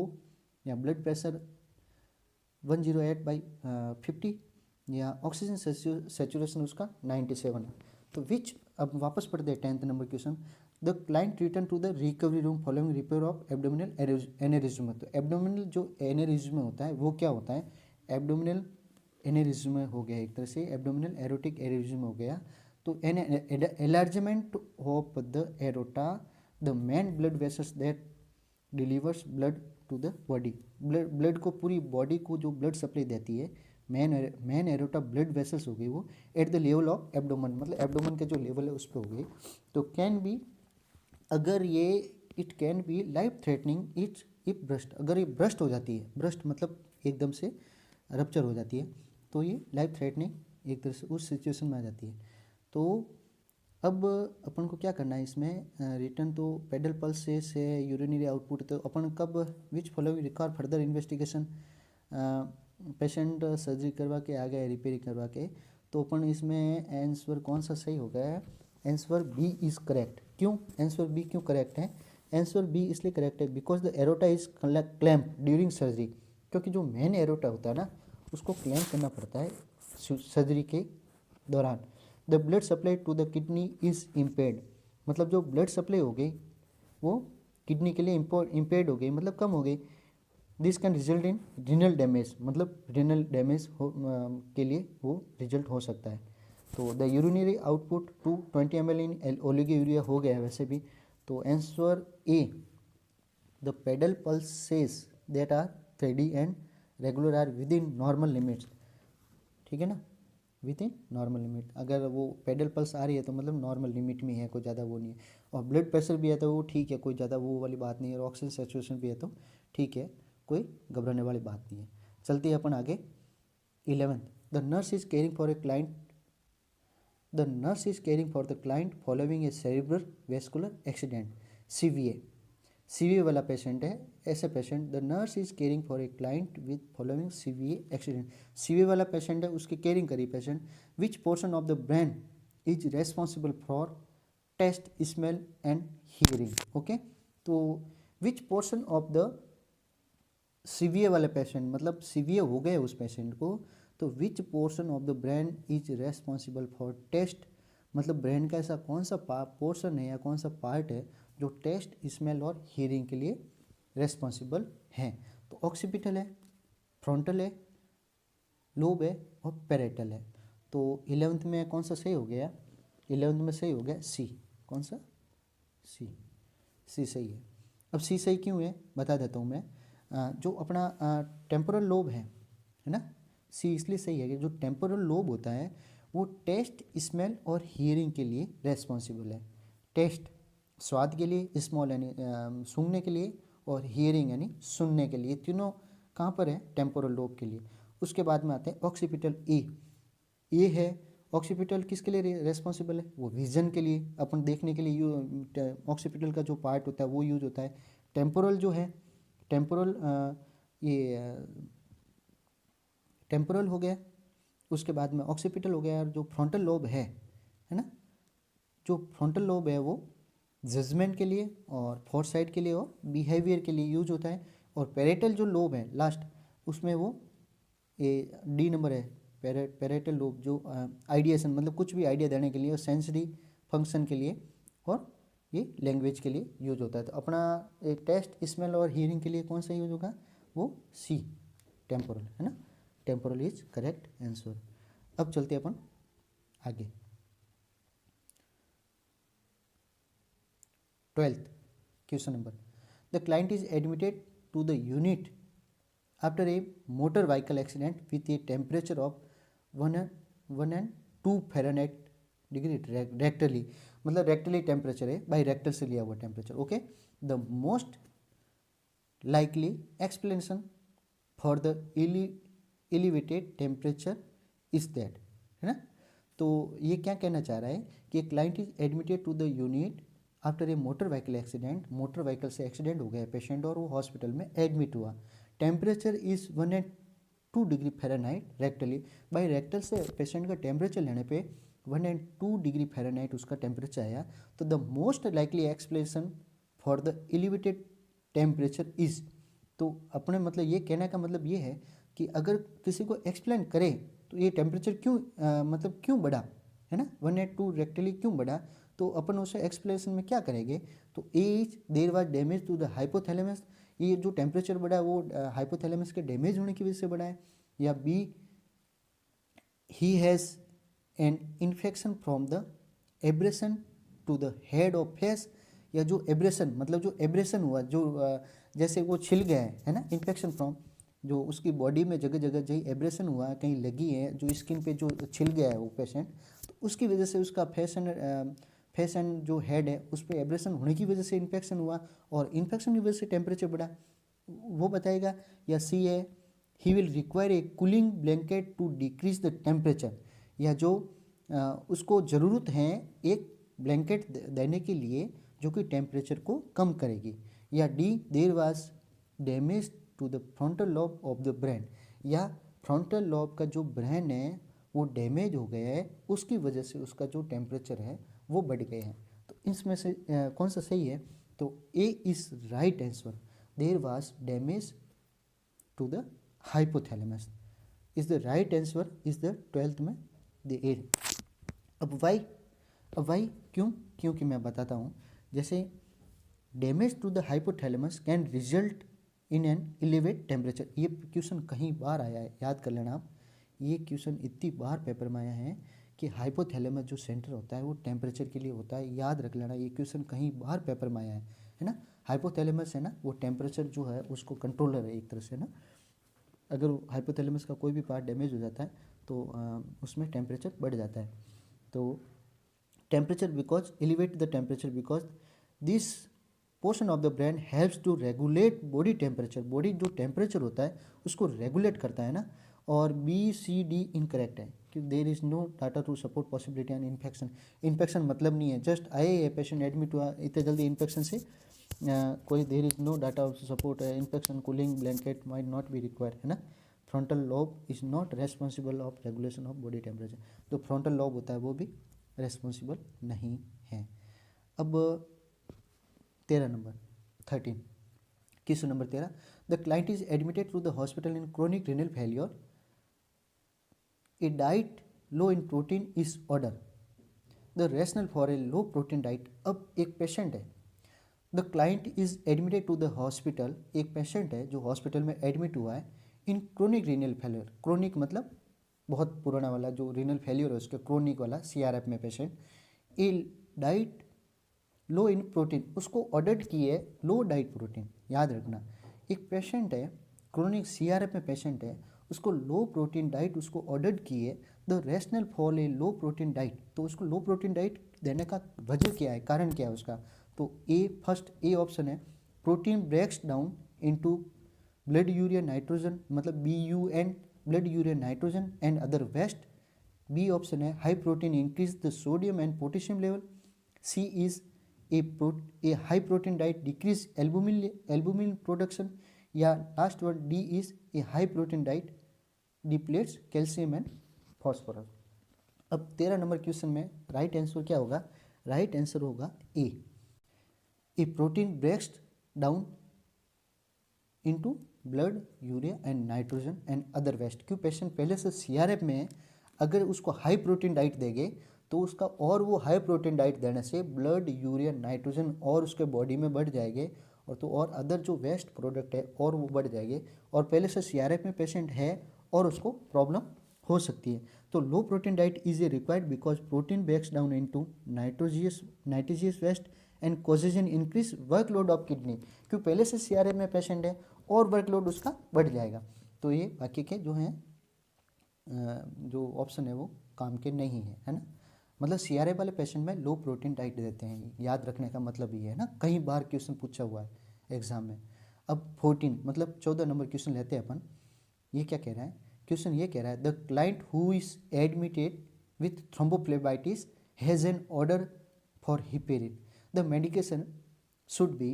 या ब्लड प्रेशर 108/50, या ऑक्सीजन सेचुरेशन उसका 97। तो विच, अब वापस पढ़ते हैं 10th number question, the client return to the recovery room following repair of abdominal aneurysm. तो एब्डोमिनल जो एनेरिज्म होता है वो क्या होता है, एब्डोमिनल एनेरिज्म हो गया एक तरह से, एब्डोमिनल एरोटिक एनेरिज्म हो गया, तो enlargement of the aorta, the main blood vessels that delivers blood to the body, blood को पूरी बॉडी को जो ब्लड सप्लाई देती है, मेन एरोटा ब्लड वेसल्स हो गई वो at the level of abdomen, मतलब एब्डोमन के जो लेवल है उस पर हो गई, तो कैन बी, अगर ये it can B life threatening if burst, अगर ये ब्रस्ट हो जाती है, ब्रस्ट मतलब एकदम से रप्चर हो जाती है, तो ये लाइफ थ्रेटनिंग एक तरह से उस सिचुएशन में आ जाती है। तो अब अपन को क्या करना है इसमें, रिटर्न तो पेडल पल्स से यूरिनरी आउटपुट, तो अपन कब which following require further investigation, patient surgery करवा के आ गया, रिपेयरिंग करवा के, तो अपन इसमें आंसर कौन सा सही हो गया है, आंसर बी इज़ करेक्ट। क्यों आंसर बी क्यों करेक्ट है, आंसर बी इसलिए करेक्ट है because the aorta is clamp during surgery, क्योंकि जो मेन एरोटा होता है ना उसको क्लैम्प करना पड़ता है सर्जरी के दौरान। The blood supply to the kidney is impaired, मतलब जो ब्लड सप्लाई हो गई वो किडनी के लिए इम्पेयर्ड हो गई, मतलब कम हो गई। This can result in renal damage, मतलब रीनल डैमेज के लिए वो रिजल्ट हो सकता है। तो the urinary output to 20 ml in oliguria हो गया है वैसे भी, तो answer A, the pedal pulses that are thready and regular are within normal limits, ठीक है ना, विद इन नॉर्मल लिमिट, अगर वो पेडल पल्स आ रही है तो मतलब नॉर्मल लिमिट में है, कोई ज़्यादा वो नहीं है, और ब्लड प्रेशर भी है तो वो ठीक है, कोई ज़्यादा वो वाली बात नहीं है, और ऑक्सीजन सेचुरेशन भी है तो ठीक है, कोई घबराने वाली बात नहीं है। चलते हैं अपन आगे 11th, the nurse is caring for a client, the nurse is caring for the client following a cerebral vascular accident, CVA वाला पेशेंट है, ऐसे patient, the nurse is caring for a client with following CVA accident, CVA वाला patient है उसकी caring करी patient, which portion of the brain is responsible for taste smell and hearing. Okay, तो which portion of the CVA वाले patient, मतलब सीवीए हो गए उस पेशेंट को, तो which portion of the brain is responsible for taste, मतलब ब्रेन का ऐसा कौन सा पोर्शन है या कौन सा पार्ट है जो टेस्ट स्मेल और हियरिंग के लिए रेस्पॉन्सिबल है। तो ऑक्सीपिटल है, फ्रंटल है, लोब है और पैरेटल है। तो 11th में कौन सा सही हो गया, 11th में सही हो गया सी, कौन सा, सी सही है। अब सी सही क्यों है बता देता हूँ मैं, जो अपना टेम्पोरल लोब है ना, सी इसलिए सही है कि जो टेम्पोरल लोब होता है वो टेस्ट स्मेल और हियरिंग के लिए रेस्पॉन्सिबल है। टेस्ट स्वाद के लिए, स्मॉल यानी सूंघने के लिए, और हियरिंग यानी सुनने के लिए, तीनों कहाँ पर है, टेम्पोरल लोब के लिए। उसके बाद में आते हैं ऑक्सीपिटल ए है, ऑक्सीपिटल किसके लिए रेस्पॉन्सिबल है, वो विजन के लिए, अपन देखने के लिए ऑक्सीपिटल का जो पार्ट होता है वो यूज होता है। टेम्पोरल जो है, टेम्पोरल टेम्पोरल हो गया, उसके बाद में ऑक्सीपिटल हो गया, और जो फ्रंटल लोब है ना, जो फ्रंटल लोब है वो जजमेंट के लिए और फोरसाइट के लिए और बिहेवियर के लिए यूज होता है। और पैरेटल जो लोब है लास्ट, उसमें वो डी नंबर है, पैरेटल लोब जो आइडिएशन मतलब कुछ भी आइडिया देने के लिए और सेंसरी फंक्शन के लिए और ये लैंग्वेज के लिए यूज होता है। तो अपना टेस्ट स्मेल और हियरिंग के लिए कौन सा यूज होगा, वो सी, टेम्पोरल है ना, टेम्पोरल इज करेक्ट आंसर। अब चलते अपन आगे। 12th question number, the client is admitted to the unit after a motor vehicle accident with a temperature of 102 Fahrenheit degree rectally, मतलब रेक्टली टेम्परेचर है, बाई रेक्टल से लिया हुआ temperature. Okay, the most likely explanation for the elevated temperature is that, है ना। तो ये क्या कहना चाह रहा है कि client is admitted to the unit after a motor vehicle accident, motor vehicle से एक्सीडेंट हो गया पेशेंट और वो हॉस्पिटल में एडमिट हुआ। Temperature is 102 degree Fahrenheit rectally, by rectal से पेशेंट का टेम्परेचर लेने पे 102 डिग्री फ़ारेनहाइट उसका टेम्परेचर आया। तो the most likely explanation for the elevated temperature is, तो अपने मतलब ये कहने का मतलब ये है कि अगर किसी को एक्सप्लेन करे तो ये टेम्परेचर क्यों मतलब क्यों बढ़ा, है ना, 102 रेक्टली क्यों बढ़ा, तो अपन उसे एक्सप्लेनेशन में क्या करेंगे। तो A is there was damage to the hypothalamus, ये जो टेम्परेचर बढ़ा है वो हाइपोथैलेमस के डैमेज होने की वजह से बढ़ा है। या B he has an infection from the abrasion to the head of face, या जो एब्रेशन मतलब जो एब्रेशन हुआ जो जैसे वो छिल गया है ना, इन्फेक्शन फ्रॉम जो उसकी बॉडी में जगह जगह जहीं एब्रेशन हुआ है, कहीं लगी है, जो स्किन पे जो छिल गया है वो पेशेंट, तो उसकी वजह से उसका फेस एंड जो हेड है उस पर एब्रेशन होने की वजह से इन्फेक्शन हुआ और इन्फेक्शन की वजह से टेम्परेचर बढ़ा, वो बताएगा। या सी है he will require a cooling blanket to decrease the temperature, या जो उसको ज़रूरत है एक ब्लैंकेट देने के लिए जो कि टेम्परेचर को कम करेगी। या D there was damage to the frontal lobe of the brain, या फ्रंटल लॉब का जो ब्रेन है वो डैमेज हो गया है, उसकी वजह से उसका जो टेम्परेचर है वो बढ़ गया है। तो इसमें से कौन सा सही है, तो A is right answer, there was damage to the hypothalamus is the right answer, is the 12th में द ए। अब वाई क्यों, क्योंकि मैं बताता हूँ, जैसे damage to the hypothalamus can result in an elevate temperature, ये क्वेश्चन कहीं बार आया है, याद कर लेना आप, ये क्वेश्चन इतनी बार पेपर में आया है कि हाइपोथैलेमस जो सेंटर होता है वो टेम्परेचर के लिए होता है, याद रख लेना, ये क्वेश्चन कहीं बार पेपर में आया है ना। हाइपोथैलेमस है ना, वो टेम्परेचर जो है उसको कंट्रोलर है एक तरह से ना, अगर हाइपोथैलेमस का कोई भी पार्ट डैमेज हो जाता है तो उसमें टेम्परेचर बढ़ जाता है। तो temperature because elevate the temperature because this portion of the brain helps to regulate body temperature, body जो टेम्परेचर होता है उसको रेगुलेट करता है ना। और बी सी डी इनकरेक्ट है कि there is no data to support possibility and infection, infection मतलब नहीं है, जस्ट आए पेशेंट एडमिट हुआ इतने जल्दी इन्फेक्शन से कोई there is no data to support infection, cooling blanket might not be required, है ना। Frontal lobe is not responsible of regulation of body temperature, जो फ्रंटल लॉब होता है वो भी रेस्पॉन्सिबल नहीं है। अब 13 number 13 question number 13, the client is admitted to the hospital in chronic renal failure, a diet low in protein is order, the rational for a low protein diet. अब एक patient है, the client is admitted to the hospital, एक patient है जो hospital में admit हुआ है in chronic renal failure, chronic मतलब बहुत पुराना वाला जो रीनल फेलियर है उसका क्रोनिक वाला CRF में patient, A diet low in protein, उसको ऑर्डर की है लो डाइट प्रोटीन, याद रखना एक पेशेंट है क्रोनिक CRF में पेशेंट है उसको लो प्रोटीन डाइट उसको ऑर्डर की है, the rational for a low protein diet, तो उसको लो प्रोटीन डाइट देने का वजह क्या है, कारण क्या है उसका, तो फर्स्ट ए ऑप्शन है protein breaks down into blood urea nitrogen मतलब BUN, blood urea nitrogen and other waste. B option है high protein increase the sodium and potassium level. C is a high protein diet decrease albumin production. या last one D is a high protein diet depletes calcium and phosphorus. अब 13 number question में right answer क्या होगा? Right answer होगा A protein breaks down into blood urea and nitrogen and other waste. क्यों? Patient पहले से CRF में है, अगर उसको हाई प्रोटीन डाइट देंगे तो उसका और वो हाई प्रोटीन डाइट देने से ब्लड यूरिया नाइट्रोजन और उसके बॉडी में बढ़ जाएंगे और तो और अदर जो वेस्ट प्रोडक्ट है और वो बढ़ जाएंगे और पहले से CRF में पेशेंट है और उसको प्रॉब्लम हो सकती है। तो low protein diet is a required because protein breaks down into nitrogenous waste and causes an increase workload of kidney. क्यों? पहले से CRF में पेशेंट है और वर्कलोड उसका बढ़ जाएगा। तो ये बाकी के जो हैं जो ऑप्शन है वो काम के नहीं है ना। मतलब CRF वाले पेशेंट में लो प्रोटीन डाइट देते हैं, याद रखने का मतलब ये है ना, कई बार क्वेश्चन पूछा हुआ है एग्जाम में। अब 14 मतलब 14 नंबर क्वेश्चन लेते हैं अपन। ये क्या कह रहा है? क्वेश्चन ये कह रहा है the client who is admitted with thrombophlebitis has an order for heparin. The medication should be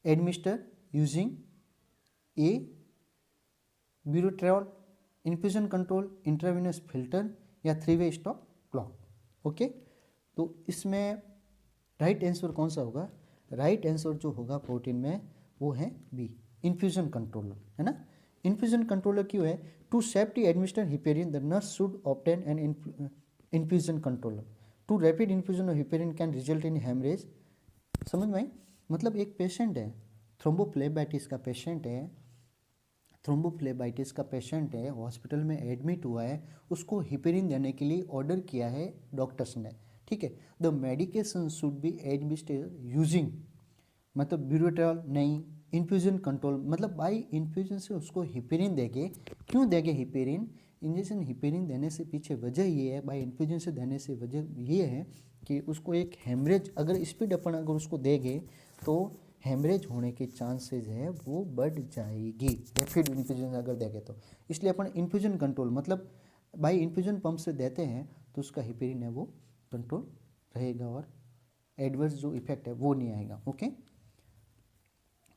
administered using A buretrol infusion control intravenous filter या 3-वे स्टॉप क्लॉक। ओके, तो इसमें राइट आंसर कौन सा होगा? राइट आंसर जो होगा 14 में वो है बी इन्फ्यूजन कंट्रोलर, है ना। इन्फ्यूजन कंट्रोलर क्यों है? To safety administer heparin the nurse should obtain an infusion controller. Too rapid infusion of heparin can result in hemorrhage. समझ में आई? मतलब एक पेशेंट है, थ्रोम्बोफ्लेबाइटिस का पेशेंट है, हॉस्पिटल में एडमिट हुआ है, उसको हिपेरिन देने के लिए ऑर्डर किया है डॉक्टर्स ने, ठीक है। The medication should be administered using मतलब ब्यूरोट्रेल नहीं, इन्फ्यूजन कंट्रोल मतलब बाई इन्फ्यूजन से उसको हिपेरिन देंगे। क्यों देंगे हिपेरिन? इंजेक्शन हिपेरिन देने से पीछे वजह ये है, बाई इन्फ्यूजन से देने से वजह ये है कि उसको एक हेमरेज अगर स्पीड अपन अगर उसको देंगे तो हेमरेज होने के चांसेस है वो बढ़ जाएगी, रैपिड इन्फ्यूजन अगर देंगे तो। इसलिए अपन इन्फ्यूजन कंट्रोल मतलब बाई इन्फ्यूजन पंप से देते हैं तो उसका हिपेरिन है वो कंट्रोल रहेगा और एडवर्स जो इफेक्ट है वो नहीं आएगा। ओके,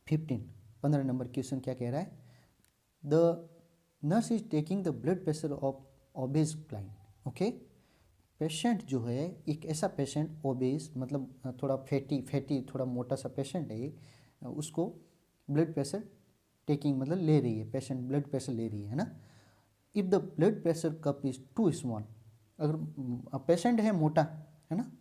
15 नंबर क्वेश्चन क्या कह रहा है? The nurse is taking the blood pressure of obese client. Okay, patient जो है एक ऐसा पेशेंट ओबेस मतलब थोड़ा फैटी थोड़ा मोटा सा पेशेंट है, उसको ब्लड प्रेशर टेकिंग मतलब ले रही है, पेशेंट ब्लड प्रेशर ले रही है ना। If the blood pressure cup is too small, अगर पेशेंट है मोटा है ना,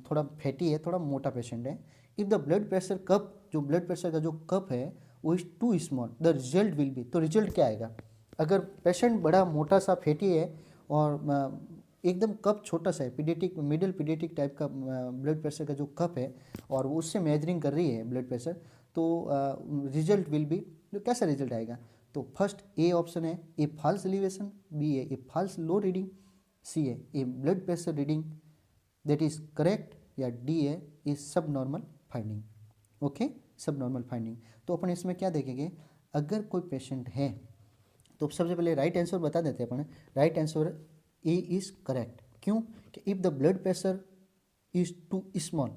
थोड़ा फैटी है, थोड़ा मोटा पेशेंट है, if the blood pressure cup जो ब्लड प्रेशर का जो कप है वो is too small the result will be, तो रिजल्ट क्या आएगा? अगर पेशेंट बड़ा मोटा सा फैटी है और एकदम कप छोटा सा है, पीडियाट्रिक मिडिल पीडियाट्रिक टाइप का ब्लड प्रेशर का जो कप है और वो उससे मेजरिंग कर रही है ब्लड प्रेशर, तो रिजल्ट विल बी, जो कैसा रिजल्ट आएगा? तो फर्स्ट ए ऑप्शन है ए फॉल्स एलिवेशन, बी है ए फॉल्स लो रीडिंग, सी है a blood pressure reading that is correct, या डी है a subnormal finding. Okay, subnormal finding. तो अपन इसमें क्या देखेंगे? अगर कोई पेशेंट है तो सबसे पहले राइट आंसर बता देते हैं अपन। Right answer A is correct. क्यों? कि if the blood pressure is too small,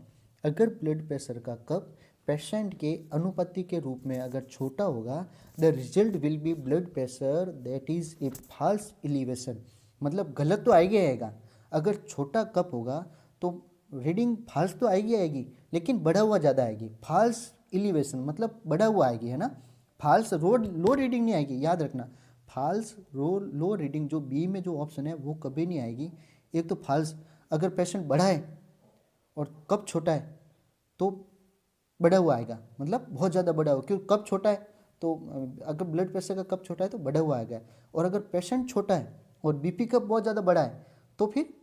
अगर ब्लड प्रेशर का कप पेशेंट के अनुपाति के रूप में अगर छोटा होगा, the result will be blood pressure that is a false elevation, मतलब गलत तो आएगा। अगर छोटा कप होगा तो रीडिंग फॉल्स तो आएगी लेकिन बढ़ा हुआ ज़्यादा आएगी। फॉल्स एलिवेशन मतलब बढ़ा हुआ आएगी, है ना। फॉल्स लो रीडिंग नहीं आएगी, याद रखना। फॉल्स लो रीडिंग जो बी में जो ऑप्शन है वो कभी नहीं आएगी। एक तो फॉल्स, अगर पेशेंट बड़ा है और कप छोटा है तो बढ़ा हुआ आएगा, मतलब बहुत ज़्यादा बढ़ा हुआ, क्योंकि कप छोटा है तो अगर ब्लड प्रेशर का कप छोटा है तो बढ़ा हुआ आएगा। और अगर पेशेंट छोटा है और बीपी कप बहुत ज़्यादा बड़ा है तो फिर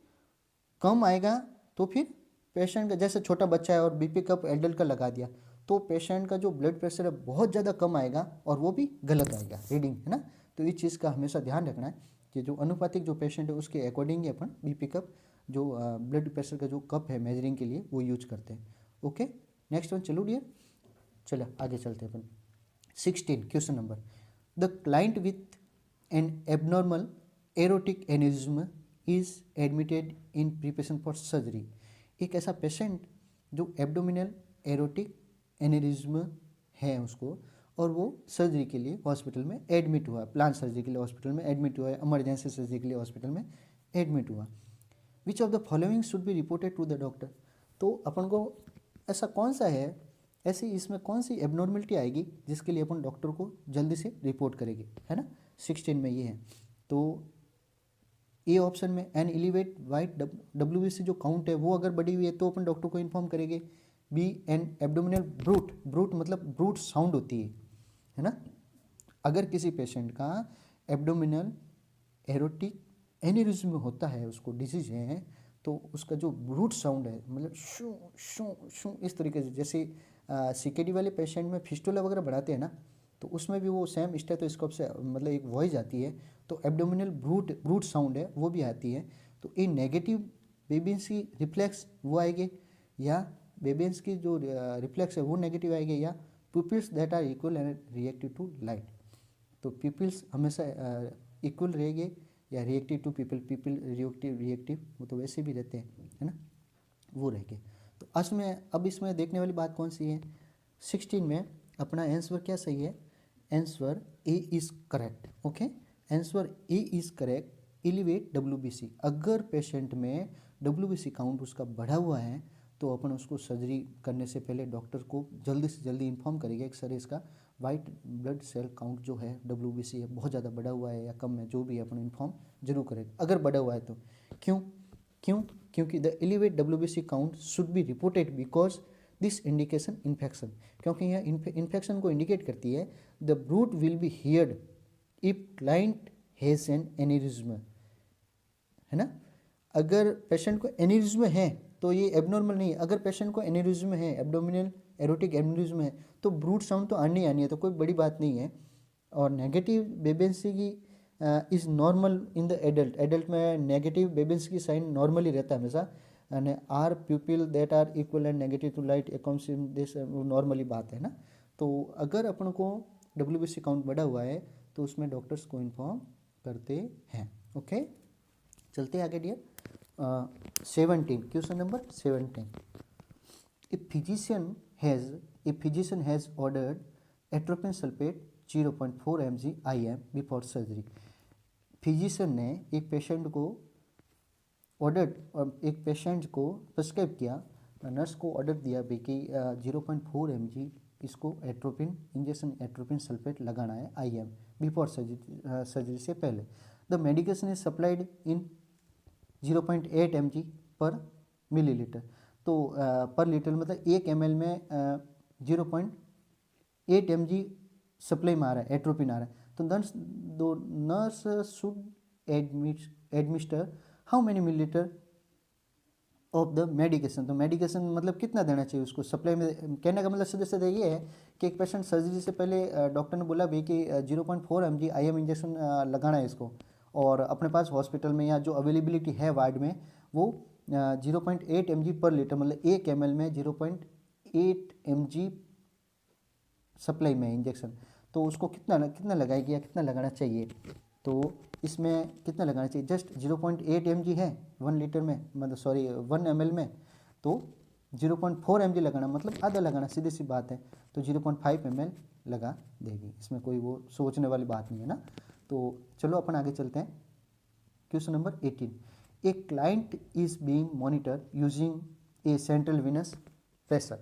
कम आएगा। तो फिर पेशेंट का जैसे छोटा बच्चा है और बीपी कप एडल्ट का लगा दिया तो पेशेंट का जो ब्लड प्रेशर है बहुत ज़्यादा कम आएगा और वो भी गलत आएगा रीडिंग, है ना। तो इस चीज़ का हमेशा ध्यान रखना है कि जो अनुपातिक जो पेशेंट है उसके अकॉर्डिंग ही अपन बीपी कप जो ब्लड प्रेशर का जो कप है मेजरिंग के लिए वो यूज करते हैं। ओके, नेक्स्ट वन चलो डियर, चलो आगे चलते हैं अपन। 16 question number, the client with an abnormal aortic aneurysm is admitted in preparation for surgery. एक ऐसा पेशेंट जो एब्डोमिनल एरोटिक एनेरिज्म है उसको, और वो सर्जरी के लिए हॉस्पिटल में एडमिट हुआ, प्लान सर्जरी के लिए हॉस्पिटल में एडमिट हुआ है, इमरजेंसी सर्जरी के लिए हॉस्पिटल में एडमिट हुआ। Which of the following should be reported to the doctor. तो अपन को ऐसा कौन सा है, ऐसी इसमें कौन सी एबनॉर्मलिटी आएगी जिसके लिए अपन डॉक्टर को जल्दी से रिपोर्ट करेंगे, है ना। 16 में ये है। तो ए ऑप्शन में एन एलिवेट वाइट WBC जो काउंट है वो अगर बढ़ी हुई है तो अपन डॉक्टर को इन्फॉर्म करेंगे। B an abdominal bruit, bruit मतलब ब्रूट साउंड होती है ना। अगर किसी पेशेंट का एब्डोमिनल एरोटिक एनेरिज्म होता है, उसको डिजीज है, तो उसका जो ब्रूट साउंड है मतलब शू शू शू इस तरीके से, जैसे CKD वाले पेशेंट में फिस्टुला वगैरह बढ़ाते हैं ना, तो उसमें भी वो सेम स्टेथोस्कोप से मतलब एक वॉइस आती है, तो एब्डोमिनल ब्रूट साउंड है वो भी आती है। तो ये नेगेटिव बेबेंस की रिफ्लेक्स वो आएगी, या बेबेंस की जो रिफ्लेक्स है वो नेगेटिव आएगी, या pupils that are equal and reactive to light. तो प्यूपिल्स हमेशा इक्वल रहेंगे या रिएक्टिव टू पीपल रिएक्टिव वो तो वैसे भी रहते हैं, है ना, वो रहेंगे। तो अब इसमें देखने वाली बात कौन सी है, 16 में अपना आंसर क्या सही है, answer A is correct. Okay, answer A is correct. Elevate WBC, अगर पेशेंट में WBC काउंट उसका बढ़ा हुआ है तो अपन उसको सर्जरी करने से पहले डॉक्टर को जल्दी से जल्दी इन्फॉर्म करेंगे कि सर इसका वाइट ब्लड सेल काउंट जो है WBC है बहुत ज़्यादा बढ़ा हुआ है या कम है, जो भी अपन इन्फॉर्म जरूर करेंगे अगर बढ़ा हुआ है तो। क्योंकि the elevate WBC count should be reported because this indication infection, क्योंकि यह इन्फेक्शन को इंडिकेट करती है। The brute will be heard if client has an aneurysm, है ना। अगर पेशेंट को एनेरिज्म है तो ये एबनॉर्मल नहीं है। अगर पेशेंट को एनेरिज्म है, एब्डोमिनल एरोटिक एनेरिज्म है, तो ब्रूट साउंड तो आनी है, तो कोई बड़ी बात नहीं है। और नेगेटिव बेबेंसी की is normal in the adult में नेगेटिव बेबेंसी की साइन नॉर्मली रहता है हमेशा, and are pupil that are equal and negative to light accounts in this normally बात है ना। तो अगर अपन को WBC काउंट बढ़ा हुआ है तो उसमें डॉक्टर्स को इन्फॉर्म करते हैं। ओके, चलते आगे dear. 17 question number 17, a physician has ordered atropine sulphate 0.4 mg IM before surgery. Physician ने एक पेशेंट को प्रिस्क्राइब किया, नर्स को ऑर्डर दिया भाई कि 0.4 mg इसको इंजेक्शन एट्रोपिन सल्फेट लगाना है IM बिफोर सर्जरी से पहले। The medication is supplied in 0.8 mg पर मिलीलीटर। तो पर लीटर मतलब 1 ml में 0.8 mg सप्लाई में आ रहा है, एट्रोपिन आ रहा है। तो nurse should administer how many millilitre of the medication. तो मेडिकेशन मतलब कितना देना चाहिए उसको सप्लाई में, कहने का मतलब सीधे सीधे ये है कि एक पेशेंट सर्जरी से पहले डॉक्टर ने बोला भाई कि 0.4 mg IM इंजेक्शन लगाना है इसको, और अपने पास हॉस्पिटल में या जो अवेलेबिलिटी है वार्ड में वो 0.8 mg पर लीटर मतलब 1 ml में 0.8 mg सप्लाई में इंजेक्शन। तो उसको कितना लगाएगी या कितना लगाना चाहिए, तो इसमें कितना लगाना चाहिए, जस्ट 0.8 mg है 1 लीटर में, मतलब सॉरी 1 ml में, तो 0.4 mg लगाना मतलब आधा लगाना, सीधी सी बात है। तो 0.5 ml लगा देगी, इसमें कोई वो सोचने वाली बात नहीं है ना। तो चलो अपन आगे चलते हैं। Question number 18, a client is being monitor using A central Venus pressure.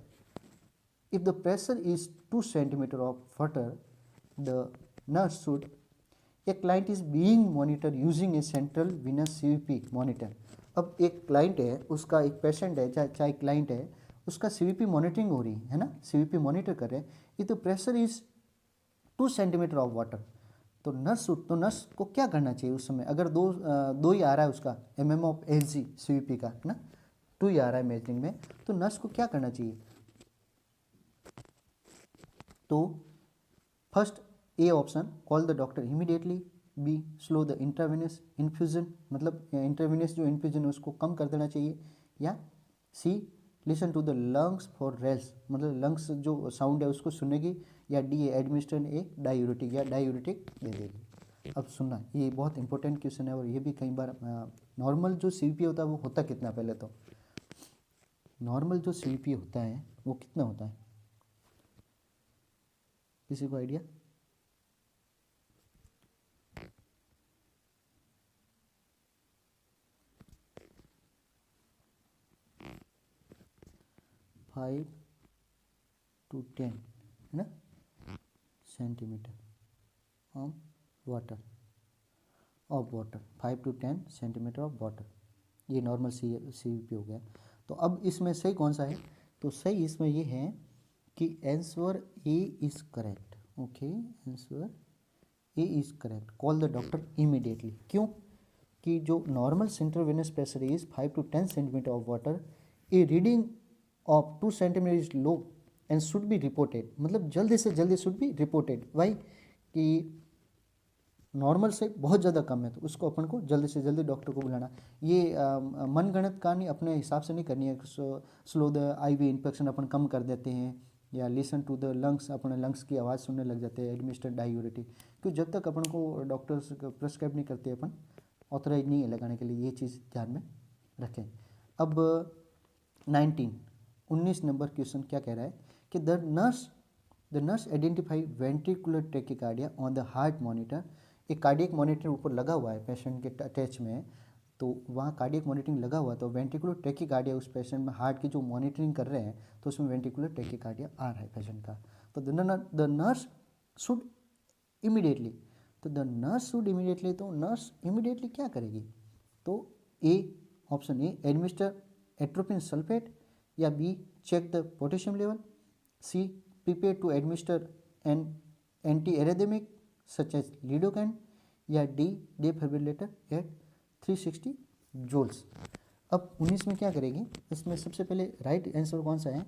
If the pressure is 2 centimeter of water, the nurse should. A client is being monitored using a central venous CVP monitor. अब एक client है, उसका एक patient है, चाहे client है, उसका CVP monitoring हो रही है ना, CVP मॉनिटर कर रहे हैं। ये तो pressure is 2 centimetre of water. तो नर्स को क्या करना चाहिए उस समय, अगर दो ही आ रहा है उसका mm ऑफ Hg CVP का ना, 2 ही आ रहा है मेजरिंग में, तो नर्स को क्या करना चाहिए। तो first A option, call the doctor immediately. B, slow the intravenous infusion, मतलब इंट्रावेनस जो इन्फ्यूजन है उसको कम कर देना चाहिए। या C, listen to the lungs for rales, मतलब लंग्स जो साउंड है उसको सुनेगी, या डी एडमिनिस्टर एक डायूरेटिक या डायूरेटिक दे देगी। अब सुनना, ये बहुत इंपॉर्टेंट क्वेश्चन है और ये भी कई बार नॉर्मल जो सीवीपी होता है वो होता कितना, पहले तो नॉर्मल जो सीवीपी होता है वो कितना होता है, किसी को आइडिया? फाइव टू 10 है ना centimetre of water, 5 to 10 centimetre of water, ये नॉर्मल सीवीपी हो गया। तो अब इसमें सही कौन सा है, तो सही इसमें ये है कि answer A is correct. Okay, answer A is correct, call the doctor immediately. क्यों? कि जो normal central venous pressure is 5 to 10 centimetre of water, A reading of 2 centimetre is low and should be reported, मतलब जल्दी से जल्दी should be reported. Y? कि normal से बहुत ज़्यादा कम है तो उसको अपन को जल्दी से जल्दी डॉक्टर को बुलाना। ये मनगढ़ंत कहानी अपने हिसाब से नहीं करनी है। स्लो द आईवी इन्फेक्शन अपन कम कर देते हैं, या लिसन टू द लंग्स, अपने लंग्स की आवाज़ सुनने लग जाते हैं, एडमिनिस्टर डायूरेटिक, क्योंकि जब तक अपन को डॉक्टर्स प्रिस्क्राइब नहीं करते अपन ऑथराइज नहीं है लगाने के लिए, ये चीज़ ध्यान में रखें। अब 19 नंबर क्वेश्चन क्या कह रहा है कि the nurse identify ventricular tachycardia on the heart monitor. एक कार्डियक मॉनिटर ऊपर लगा हुआ है पेशेंट के अटैच में, तो वहाँ कार्डियक मॉनिटरिंग लगा हुआ है, तो वेंट्रिकुलर टैकीकार्डिया उस पेशेंट में हार्ट की जो मॉनिटरिंग कर रहे हैं तो उसमें वेंट्रिकुलर टैकीकार्डिया आ रहा है पेशेंट का। तो द नर्स शुड इमीडिएटली, तो द नर्स शुड इमीडिएटली, तो नर्स इमीडिएटली क्या करेगी? तो A, option A administer atropine sulfate, या B check the potassium level, C prepare to administer an anti arrhythmic such as lidocaine, या D defibrillator eight 360 joules. अब 19 में क्या करेगी? इसमें सबसे पहले राइट आंसर कौन सा है?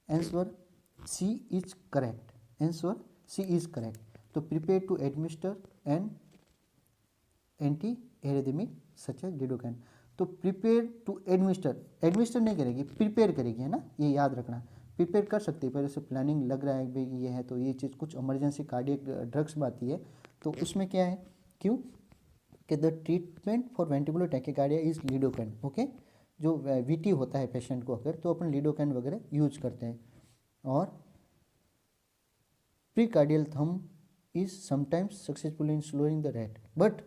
Answer C is correct, answer C is correct. तो prepare to administer an anti arrhythmic such as lidocaine, तो प्रिपेयर टू एडमिनिस्टर नहीं करेगी, प्रिपेयर करेगी, है ना, ये याद रखना। प्रिपेयर कर सकती है, पहले से प्लानिंग लग रहा है भाई ये है तो ये चीज़, कुछ इमरजेंसी कार्डियक ड्रग्स में आती है तो उसमें क्या है, क्यों कि the treatment for ventricular tachycardia is lidocaine. Okay, जो वीटी होता है पेशेंट को अगर, तो अपन लिडोकैन वगैरह यूज करते हैं। और precordial thump is sometimes successful in slowing the rate, but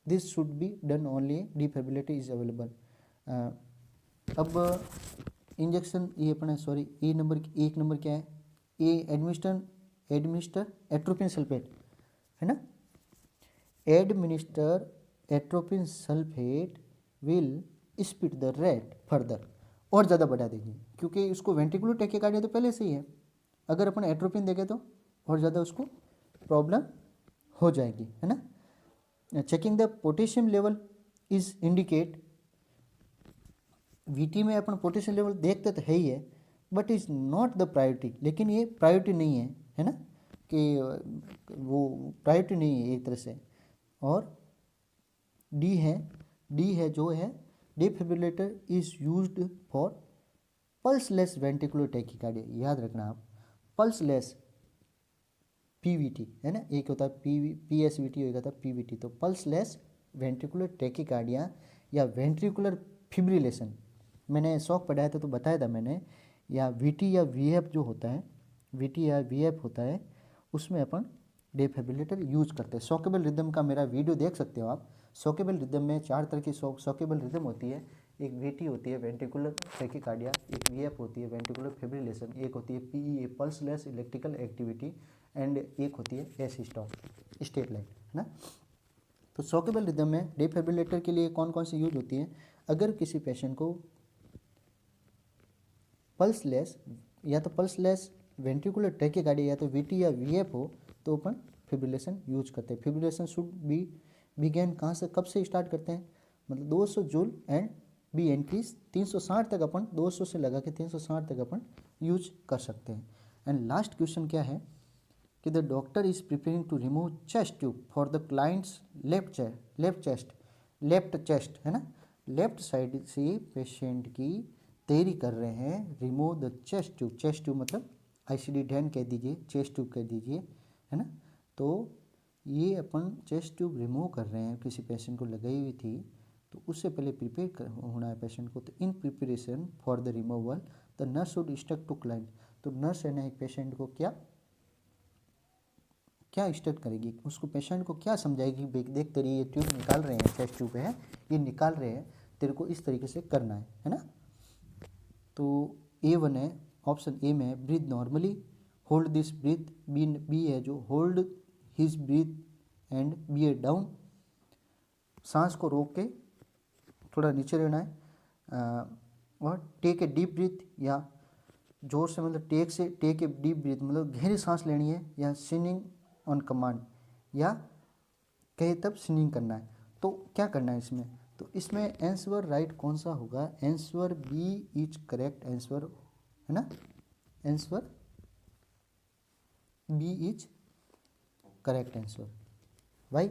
this should be done only defibrillator is available. अब इंजेक्शन ये अपने सॉरी ए नंबर, एक नंबर क्या है? ए एडमिनिस्टर एट्रोपिन सल्फेट, है ना, administer atropine sulfate will speed the rate further, और ज़्यादा बढ़ा देगी, क्योंकि उसको वेंट्रिकुलर टैकीकार्डिया तो पहले से ही है, अगर अपन एट्रोपिन देंगे तो और ज़्यादा उसको प्रॉब्लम हो जाएगी, है ना। Checking the potassium level is indicate, VT में अपन पोटेशियम लेवल देखते तो है ही है, but is not the priority, लेकिन ये प्रायोरिटी नहीं है ना, कि वो प्रायोरिटी नहीं है एक तरह से। और डी है जो है defibrillator is used for pulseless ventricular tachycardia, याद रखना आप, पल्सलेस पीवीटी, है ना, एक होता है पीएसवीटी, एक होता है पीवीटी, तो पल्सलेस वेंट्रिकुलर टैकीकार्डिया या वेंट्रिकुलर फिब्रिलेशन, मैंने शौक पढ़ाया था तो बताया था मैंने, या वीटी या वीएफ जो होता है, वीटी या वीएफ होता है, उसमें अपन डिफिब्रिलेटर यूज करते हैं। शॉकेबल रिदम का मेरा वीडियो देख सकते हो आप। शॉकेबल रिदम में 4 तरह की शॉकेबल रिदम होती है, एक वीटी होती है वेंट्रिकुलर टैकीकार्डिया, एक वीएफ होती है वेंट्रिकुलर फिब्रिलेशन, एक होती है PEA pulseless electrical activity, and एक होती है एस स्टेप लाइन, है ना। तो शॉकेबल रिदम में डिफिब्रिलेटर के लिए कौन कौन सी यूज होती है? अगर किसी पेशेंट को पल्सलेस या तो पल्सलेस वेंट्रिकुलर टैकीकार्डिया या तो वीटी या वीएफ हो तो अपन फिब्रिलेशन यूज करते हैं। फिब्रिलेशन शुड बी बिगेन कहाँ से, कब से स्टार्ट करते हैं? मतलब 200 जूल एंड बी इंक्रीज 360 तक, अपन 200 से लगा के 360 तक अपन यूज कर सकते हैं। एंड लास्ट क्वेश्चन क्या है कि the doctor is preparing to remove chest tube for the client's left chest, है ना, लेफ्ट साइड से पेशेंट की तैयारी कर रहे हैं रिमूव द चेस्ट ट्यूब मतलब आईसीडी डैन कह दीजिए, चेस्ट ट्यूब कह दीजिए, है ना। तो ये अपन चेस्ट ट्यूब रिमूव कर रहे हैं, किसी पेशेंट को लगाई हुई थी, तो उससे पहले प्रिपेयर होना है पेशेंट को। तो in preparation for the removal the nurse would instruct to client, तो नर्स है ना एक पेशेंट को क्या इंस्ट्रक्ट करेगी, उसको पेशेंट को क्या समझाएगी, देख तेरी ये ट्यूब निकाल रहे हैं, चेस्ट ट्यूब है ये निकाल रहे हैं, तेरे को इस तरीके से करना है ना। तो A1 है, ऑप्शन ए में है breathe normally, hold this breath, B है जो hold his breath and bear down, सांस को रोक के थोड़ा नीचे रहना है, और टेक ए डीप ब्रीथ, या जोर से मतलब टेक ए डीप ब्रीथ मतलब गहरी सांस लेनी है, या सिनिंग ऑन कमांड, या कहे तब सिनिंग करना है। तो क्या करना है इसमें, तो इसमें आंसर राइट कौन सा होगा, answer B is correct answer, है ना, answer B is correct answer. Why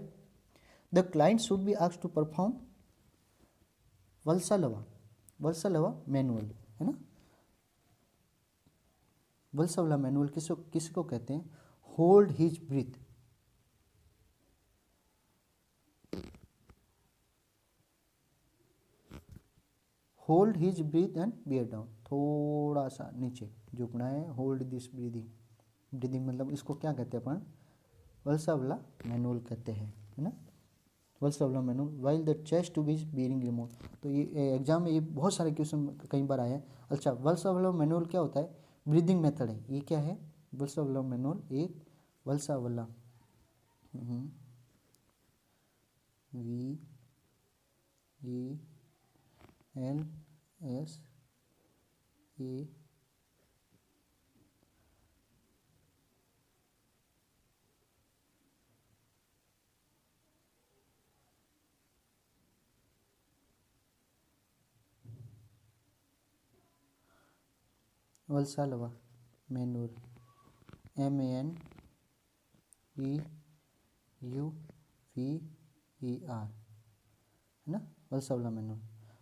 the client should be asked to perform Valsalva manoeuvre, है ना। वल्सलवा मैनुअल किसको कहते हैं, hold his breath, hold his breath and bear down, थोड़ा सा नीचे झुकना है, होल्ड दिस ब्रीदिंग मतलब इसको क्या कहते हैं अपन, वल्सलवा मैनुअल कहते हैं, है ना, Valsalva manoeuvre. While the chest tube is being removed, तो ये एग्जाम में ये बहुत सारे क्वेश्चन कई बार आए हैं। अच्छा, वल्सलवा मैनुअल क्या होता है, ब्रीदिंग मेथड है, ये क्या है, वल्सलवा मैनुअल एक वल्सलवा VELSA वल्सलवा मैनुअल MANEUVER, है ना, वल्सलवा मैनुअल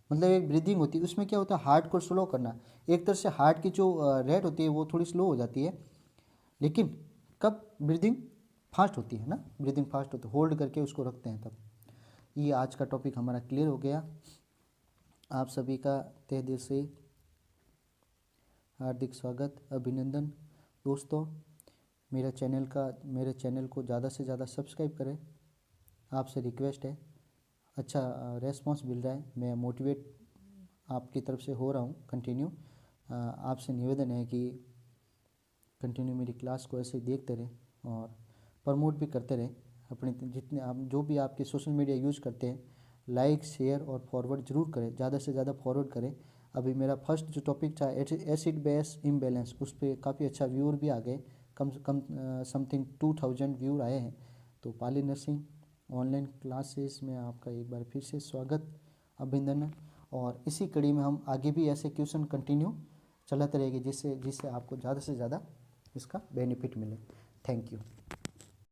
मतलब एक ब्रीदिंग होती है, उसमें क्या होता है हार्ट को स्लो करना, एक तरह से हार्ट की जो रेट होती है वो थोड़ी स्लो हो जाती है, लेकिन कब ब्रीदिंग फास्ट होती है ना, ब्रीदिंग फास्ट होती है, होल्ड करके उसको रखते हैं तब। ये आज का टॉपिक हमारा क्लियर हो गया। आप सभी का तहे दिल से हार्दिक स्वागत, अभिनंदन। दोस्तों मेरे चैनल को ज़्यादा से ज़्यादा सब्सक्राइब करें, आपसे रिक्वेस्ट है। अच्छा रेस्पॉन्स मिल रहा है, मैं मोटिवेट आपकी तरफ से हो रहा हूँ कंटिन्यू। आपसे निवेदन है कि कंटिन्यू मेरी क्लास को ऐसे देखते रहें और प्रमोट भी करते रहें। अपने जितने आप जो भी आपके सोशल मीडिया यूज़ करते हैं, लाइक शेयर और फॉरवर्ड जरूर करें, ज़्यादा से ज़्यादा फॉरवर्ड करें। अभी मेरा फर्स्ट जो टॉपिक था एसिड बेस इम्बैलेंस, उस पर काफ़ी अच्छा व्यूअर भी आ गए, कम से कम समथिंग 2000 व्यूअर आए हैं। तो पाली नर्सिंग ऑनलाइन क्लासेस में आपका एक बार फिर से स्वागत, अभिनंदन। और इसी कड़ी में हम आगे भी ऐसे क्वेश्चन कंटिन्यू चलाते रहेंगे, जिससे आपको ज़्यादा से ज़्यादा इसका बेनिफिट मिले। Thank you.